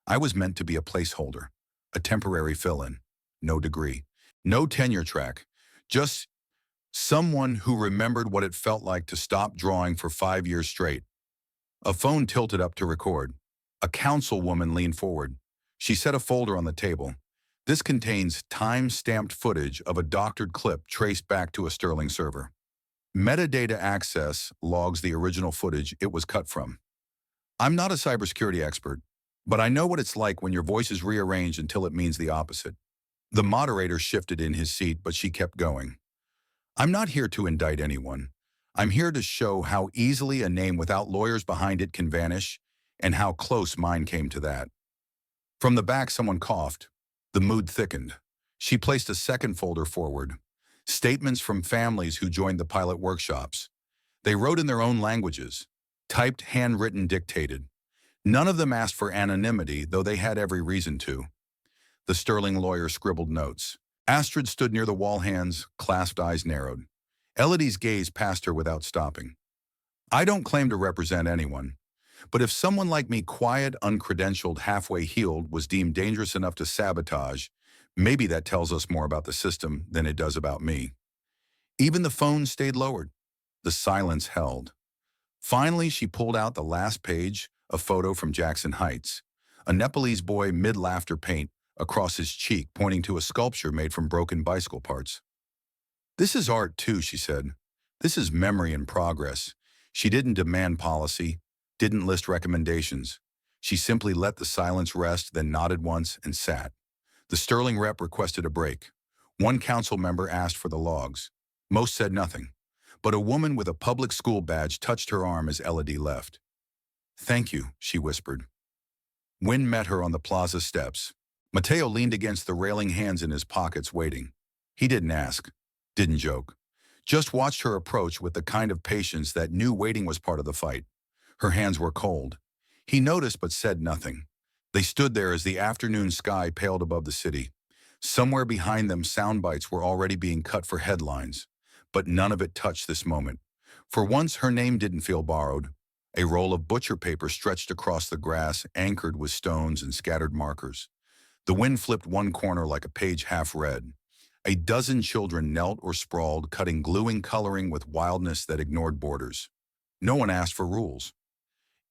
"I was meant to be a placeholder, a temporary fill-in. No degree, no tenure track, just someone who remembered what it felt like to stop drawing for 5 years straight." A phone tilted up to record. A councilwoman leaned forward. She set a folder on the table. "This contains time-stamped footage of a doctored clip traced back to a Sterling server. Metadata access logs the original footage it was cut from. I'm not a cybersecurity expert, but I know what it's like when your voice is rearranged until it means the opposite." The moderator shifted in his seat, but she kept going. "I'm not here to indict anyone. I'm here to show how easily a name without lawyers behind it can vanish, and how close mine came to that." From the back, someone coughed. The mood thickened. She placed a second folder forward. Statements from families who joined the pilot workshops. They wrote in their own languages. Typed, handwritten, dictated. None of them asked for anonymity, though they had every reason to. The Sterling lawyer scribbled notes. Astrid stood near the wall, hands clasped, eyes narrowed. Elodie's gaze passed her without stopping. "I don't claim to represent anyone, but if someone like me, quiet, uncredentialed, halfway healed, was deemed dangerous enough to sabotage, maybe that tells us more about the system than it does about me." Even the phone stayed lowered. The silence held. Finally, she pulled out the last page, a photo from Jackson Heights. A Nepalese boy, mid-laughter, paint across his cheek, pointing to a sculpture made from broken bicycle parts. "This is art too," she said. "This is memory in progress." She didn't demand policy, didn't list recommendations. She simply let the silence rest, then nodded once and sat. The Sterling rep requested a break. One council member asked for the logs. Most said nothing, but a woman with a public school badge touched her arm as Elodie left. "Thank you," she whispered. Wynne met her on the plaza steps. Mateo leaned against the railing, hands in his pockets, waiting. He didn't ask, didn't joke. Just watched her approach with the kind of patience that knew waiting was part of the fight. Her hands were cold. He noticed but said nothing. They stood there as the afternoon sky paled above the city. Somewhere behind them, sound bites were already being cut for headlines. But none of it touched this moment. For once, her name didn't feel borrowed. A roll of butcher paper stretched across the grass, anchored with stones and scattered markers. The wind flipped one corner like a page half read. A dozen children knelt or sprawled, cutting gluing coloring with wildness that ignored borders. No one asked for rules.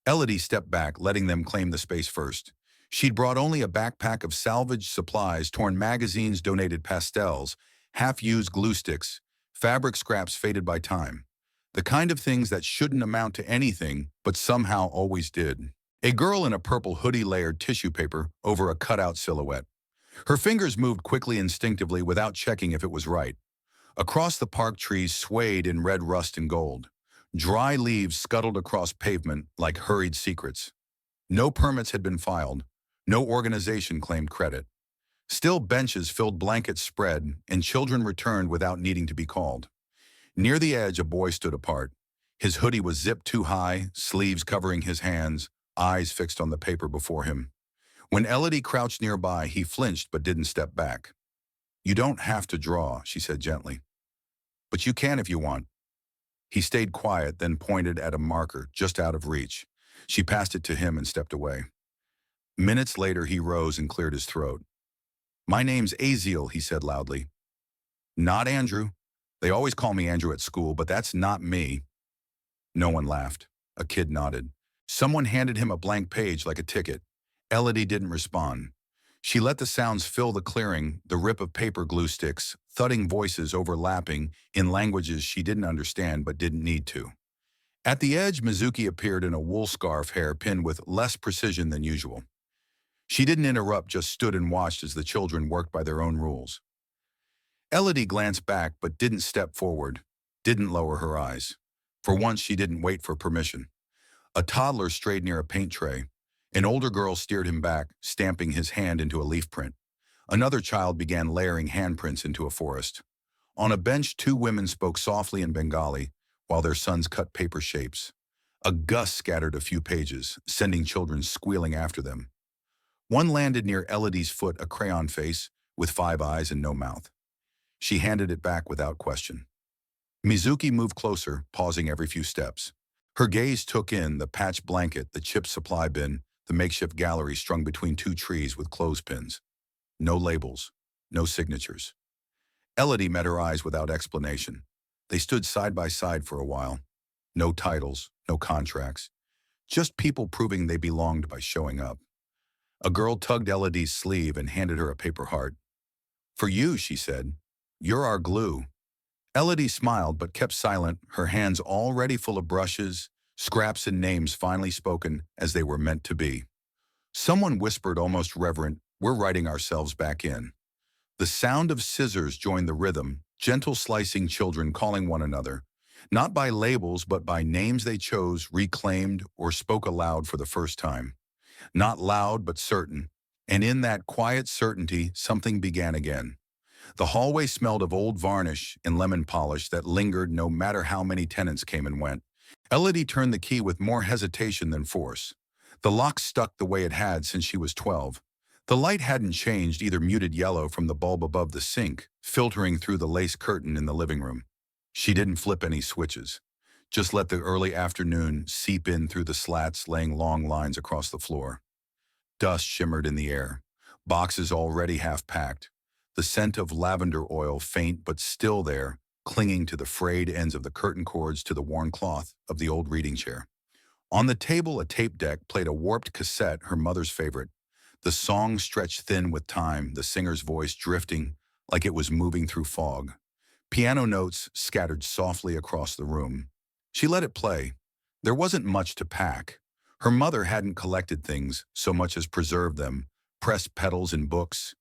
Elodie stepped back, letting them claim the space first. She'd brought only a backpack of salvaged supplies, torn magazines, donated pastels, half-used glue sticks, fabric scraps faded by time. The kind of things that shouldn't amount to anything, but somehow always did. A girl in a purple hoodie layered tissue paper over a cutout silhouette. Her fingers moved quickly, instinctively, without checking if it was right. Across the park, trees swayed in red rust and gold. Dry leaves scuttled across pavement like hurried secrets. No permits had been filed. No organization claimed credit. Still benches filled, blankets spread, and children returned without needing to be called. Near the edge, a boy stood apart. His hoodie was zipped too high, sleeves covering his hands, eyes fixed on the paper before him. When Elodie crouched nearby, he flinched but didn't step back. "You don't have to draw," she said gently. "But you can if you want." He stayed quiet, then pointed at a marker just out of reach. She passed it to him and stepped away. Minutes later, he rose and cleared his throat. "My name's Aziel," he said loudly. "Not Andrew. They always call me Andrew at school, but that's not me." No one laughed. A kid nodded. Someone handed him a blank page like a ticket. Elodie didn't respond. She let the sounds fill the clearing, the rip of paper glue sticks, thudding voices overlapping in languages she didn't understand but didn't need to. At the edge, Mizuki appeared in a wool scarf, hair pinned with less precision than usual. She didn't interrupt, just stood and watched as the children worked by their own rules. Elodie glanced back but didn't step forward, didn't lower her eyes. For once, she didn't wait for permission. A toddler strayed near a paint tray. An older girl steered him back, stamping his hand into a leaf print. Another child began layering handprints into a forest. On a bench, two women spoke softly in Bengali while their sons cut paper shapes. A gust scattered a few pages, sending children squealing after them. One landed near Elodie's foot, a crayon face with 5 eyes and no mouth. She handed it back without question. Mizuki moved closer, pausing every few steps. Her gaze took in the patched blanket, the chip supply bin, the makeshift gallery strung between two trees with clothespins. No labels, no signatures. Elodie met her eyes without explanation. They stood side by side for a while. No titles, no contracts. Just people proving they belonged by showing up. A girl tugged Elodie's sleeve and handed her a paper heart. "For you," she said. "You're our glue." Elodie smiled but kept silent, her hands already full of brushes, scraps and names finally spoken as they were meant to be. Someone whispered, almost reverent, "We're writing ourselves back in." The sound of scissors joined the rhythm, gentle slicing, children calling one another, not by labels but by names they chose, reclaimed, or spoke aloud for the first time. Not loud but certain, and in that quiet certainty something began again. The hallway smelled of old varnish and lemon polish that lingered no matter how many tenants came and went. Elodie turned the key with more hesitation than force. The lock stuck the way it had since she was 12. The light hadn't changed, either muted yellow from the bulb above the sink, filtering through the lace curtain in the living room. She didn't flip any switches, just let the early afternoon seep in through the slats, laying long lines across the floor. Dust shimmered in the air, boxes already half packed, the scent of lavender oil faint but still there, clinging to the frayed ends of the curtain cords to the worn cloth of the old reading chair. On the table, a tape deck played a warped cassette, her mother's favorite. The song stretched thin with time, the singer's voice drifting like it was moving through fog. Piano notes scattered softly across the room. She let it play. There wasn't much to pack. Her mother hadn't collected things so much as preserved them, pressed petals in books,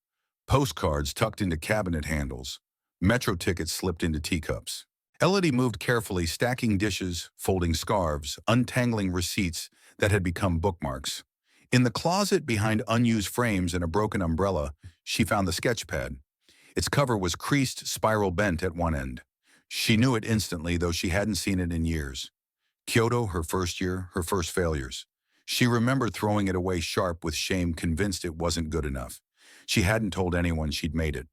postcards tucked into cabinet handles, metro tickets slipped into teacups. Elodie moved carefully, stacking dishes, folding scarves, untangling receipts that had become bookmarks. In the closet behind unused frames and a broken umbrella, she found the sketch pad. Its cover was creased, spiral bent at one end. She knew it instantly, though she hadn't seen it in years. Kyoto, her first year, her first failures. She remembered throwing it away sharp with shame, convinced it wasn't good enough. She hadn't told anyone she'd made it,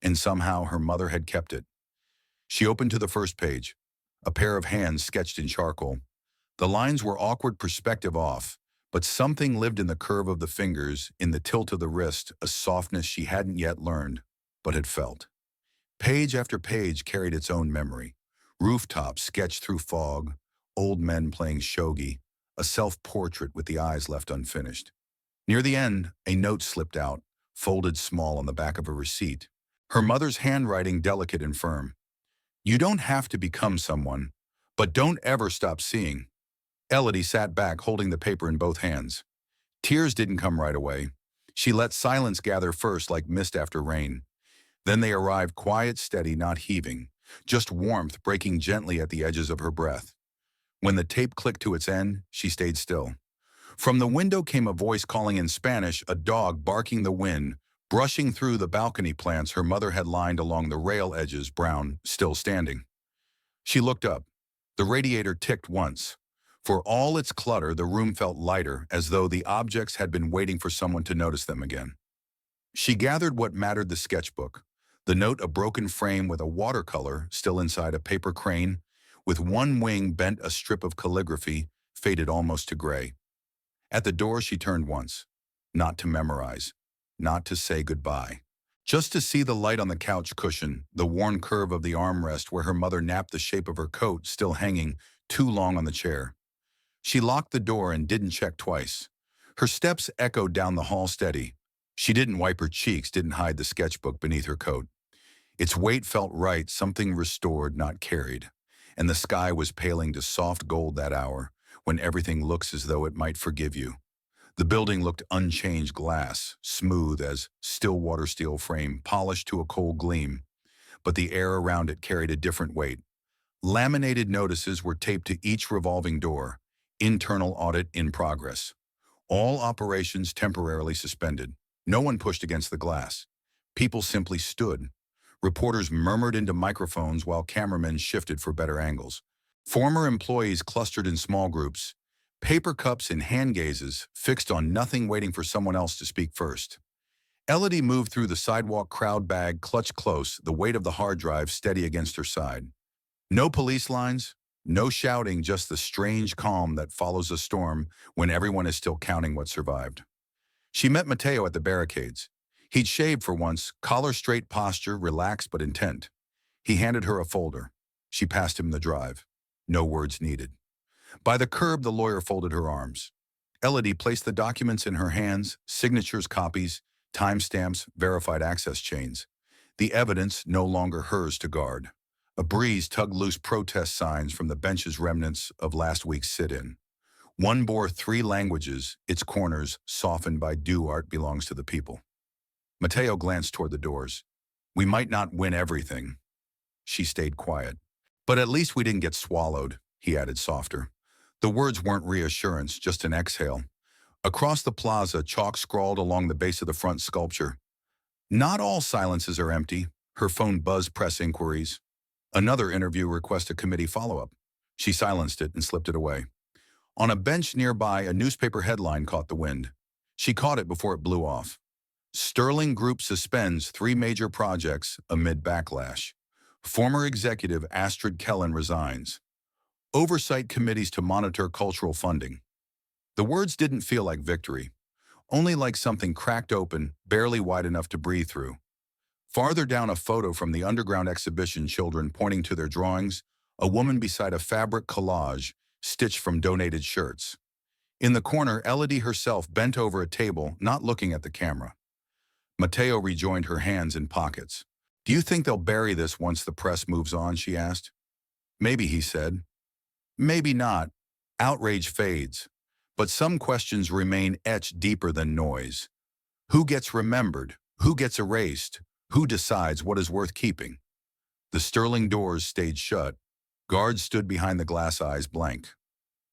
and somehow her mother had kept it. She opened to the first page. A pair of hands sketched in charcoal. The lines were awkward, perspective off, but something lived in the curve of the fingers, in the tilt of the wrist, a softness she hadn't yet learned, but had felt. Page after page carried its own memory. Rooftops sketched through fog, old men playing shogi, a self-portrait with the eyes left unfinished. Near the end, a note slipped out, folded small on the back of a receipt. Her mother's handwriting delicate and firm. "You don't have to become someone, but don't ever stop seeing." Elodie sat back, holding the paper in both hands. Tears didn't come right away. She let silence gather first, like mist after rain. Then they arrived, quiet, steady, not heaving, just warmth breaking gently at the edges of her breath. When the tape clicked to its end, she stayed still. From the window came a voice calling in Spanish, a dog barking the wind, brushing through the balcony plants her mother had lined along the rail edges, brown, still standing. She looked up. The radiator ticked once. For all its clutter, the room felt lighter, as though the objects had been waiting for someone to notice them again. She gathered what mattered: the sketchbook, the note, a broken frame with a watercolor still inside, a paper crane, with one wing bent, a strip of calligraphy, faded almost to gray. At the door, she turned once, not to memorize, not to say goodbye, just to see the light on the couch cushion, the worn curve of the armrest where her mother napped, the shape of her coat still hanging too long on the chair. She locked the door and didn't check twice. Her steps echoed down the hall steady. She didn't wipe her cheeks, didn't hide the sketchbook beneath her coat. Its weight felt right, something restored, not carried. And the sky was paling to soft gold that hour, when everything looks as though it might forgive you. The building looked unchanged, glass, smooth as still-water steel frame, polished to a cold gleam. But the air around it carried a different weight. Laminated notices were taped to each revolving door. Internal audit in progress. All operations temporarily suspended. No one pushed against the glass. People simply stood. Reporters murmured into microphones while cameramen shifted for better angles. Former employees clustered in small groups, paper cups and hand gazes fixed on nothing, waiting for someone else to speak first. Elodie moved through the sidewalk crowd, bag clutched close, the weight of the hard drive steady against her side. No police lines, no shouting, just the strange calm that follows a storm when everyone is still counting what survived. She met Matteo at the barricades. He'd shaved for once, collar-straight posture, relaxed but intent. He handed her a folder. She passed him the drive. No words needed. By the curb, the lawyer folded her arms. Elodie placed the documents in her hands, signatures, copies, timestamps, verified access chains. The evidence no longer hers to guard. A breeze tugged loose protest signs from the bench's remnants of last week's sit-in. One bore 3 languages, its corners softened by dew. Art belongs to the people. Matteo glanced toward the doors. We might not win everything. She stayed quiet. But at least we didn't get swallowed, he added softer. The words weren't reassurance, just an exhale. Across the plaza, chalk scrawled along the base of the front sculpture. Not all silences are empty. Her phone buzzed, press inquiries. Another interview request, a committee follow-up. She silenced it and slipped it away. On a bench nearby, a newspaper headline caught the wind. She caught it before it blew off. Sterling Group suspends 3 major projects amid backlash. Former executive Astrid Kellan resigns. Oversight committees to monitor cultural funding. The words didn't feel like victory, only like something cracked open, barely wide enough to breathe through. Farther down, a photo from the underground exhibition, children pointing to their drawings, a woman beside a fabric collage stitched from donated shirts. In the corner, Elodie herself bent over a table, not looking at the camera. Matteo rejoined, her hands in pockets. Do you think they'll bury this once the press moves on, she asked. Maybe, he said. Maybe not. Outrage fades. But some questions remain etched deeper than noise. Who gets remembered? Who gets erased? Who decides what is worth keeping? The Sterling doors stayed shut. Guards stood behind the glass, eyes blank.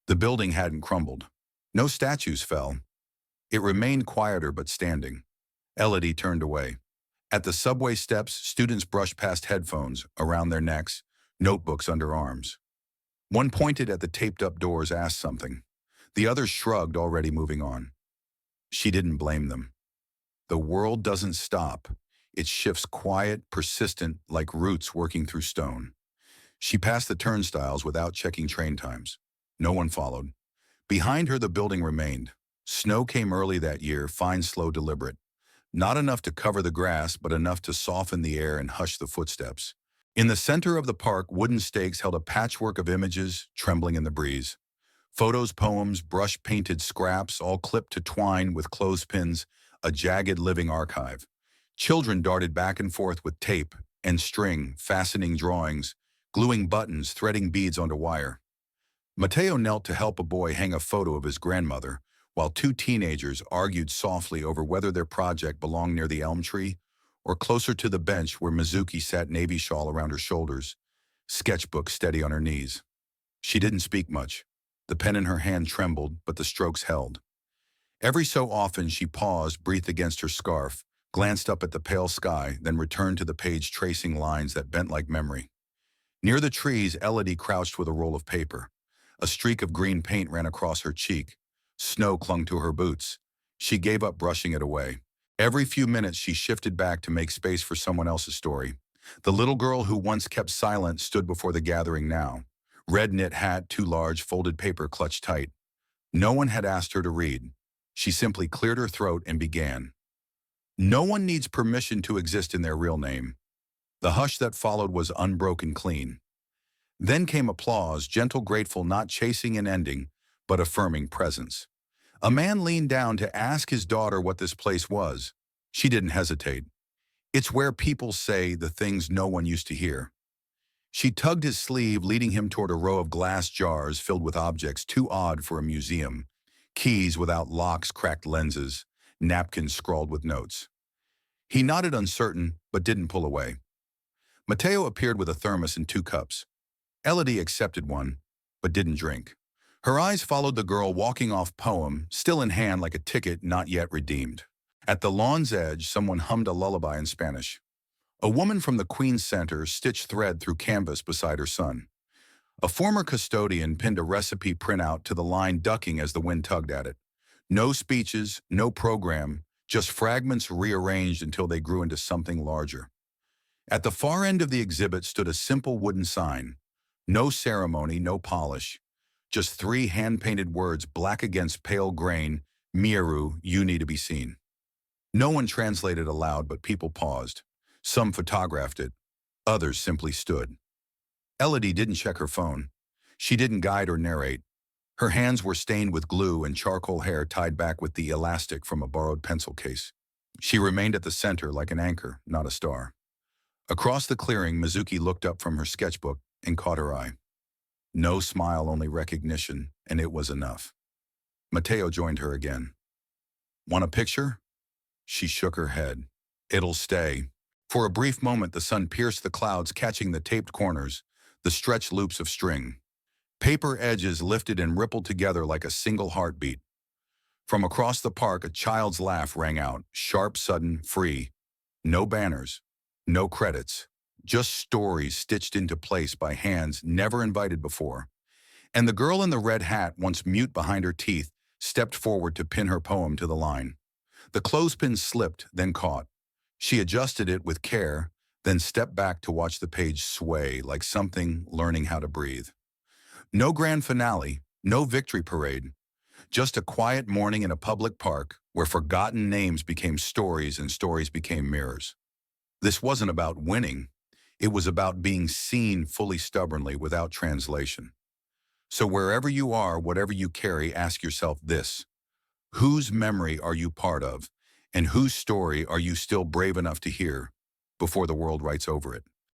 The building hadn't crumbled. No statues fell. It remained quieter but standing. Elodie turned away. At the subway steps, students brushed past, headphones around their necks, notebooks under arms. One pointed at the taped-up doors, asked something. The others shrugged, already moving on. She didn't blame them. The world doesn't stop. It shifts, quiet, persistent, like roots working through stone. She passed the turnstiles without checking train times. No one followed. Behind her, the building remained. Snow came early that year, fine, slow, deliberate. Not enough to cover the grass, but enough to soften the air and hush the footsteps. In the center of the park, wooden stakes held a patchwork of images, trembling in the breeze. Photos, poems, brush-painted scraps, all clipped to twine with clothespins, a jagged living archive. Children darted back and forth with tape and string, fastening drawings, gluing buttons, threading beads onto wire. Matteo knelt to help a boy hang a photo of his grandmother, while 2 teenagers argued softly over whether their project belonged near the elm tree or closer to the bench where Mizuki sat, navy shawl around her shoulders, sketchbook steady on her knees. She didn't speak much. The pen in her hand trembled, but the strokes held. Every so often she paused, breathed against her scarf, glanced up at the pale sky, then returned to the page, tracing lines that bent like memory. Near the trees, Elodie crouched with a roll of paper. A streak of green paint ran across her cheek. Snow clung to her boots. She gave up brushing it away. Every few minutes she shifted back to make space for someone else's story. The little girl who once kept silent stood before the gathering now. Red knit hat, too large, folded paper clutched tight. No one had asked her to read. She simply cleared her throat and began. No one needs permission to exist in their real name. The hush that followed was unbroken, clean. Then came applause, gentle, grateful, not chasing an ending, but affirming presence. A man leaned down to ask his daughter what this place was. She didn't hesitate. It's where people say the things no one used to hear. She tugged his sleeve, leading him toward a row of glass jars filled with objects too odd for a museum. Keys without locks, cracked lenses, napkins scrawled with notes. He nodded, uncertain, but didn't pull away. Matteo appeared with a thermos and 2 cups. Elodie accepted one, but didn't drink. Her eyes followed the girl walking off, poem still in hand like a ticket not yet redeemed. At the lawn's edge, someone hummed a lullaby in Spanish. A woman from the Queen's Center stitched thread through canvas beside her son. A former custodian pinned a recipe printout to the line ducking as the wind tugged at it. No speeches, no program, just fragments rearranged until they grew into something larger. At the far end of the exhibit stood a simple wooden sign. No ceremony, no polish. Just three hand-painted words black against pale grain, Mieru, you need to be seen. No one translated aloud, but people paused. Some photographed it. Others simply stood. Elodie didn't check her phone. She didn't guide or narrate. Her hands were stained with glue and charcoal hair tied back with the elastic from a borrowed pencil case. She remained at the center like an anchor, not a star. Across the clearing, Mizuki looked up from her sketchbook and caught her eye. No smile, only recognition, and it was enough. Mateo joined her again. Want a picture? She shook her head. It'll stay. For a brief moment, the sun pierced the clouds, catching the taped corners, the stretched loops of string. Paper edges lifted and rippled together like a single heartbeat. From across the park, a child's laugh rang out, sharp, sudden, free. No banners, no credits, just stories stitched into place by hands never invited before. And the girl in the red hat, once mute behind her teeth, stepped forward to pin her poem to the line. The clothespin slipped, then caught. She adjusted it with care, then stepped back to watch the page sway like something learning how to breathe. No grand finale, no victory parade, just a quiet morning in a public park where forgotten names became stories and stories became mirrors. This wasn't about winning. It was about being seen fully stubbornly without translation. So wherever you are, whatever you carry, ask yourself this. Whose memory are you part of, and whose story are you still brave enough to hear before the world writes over it?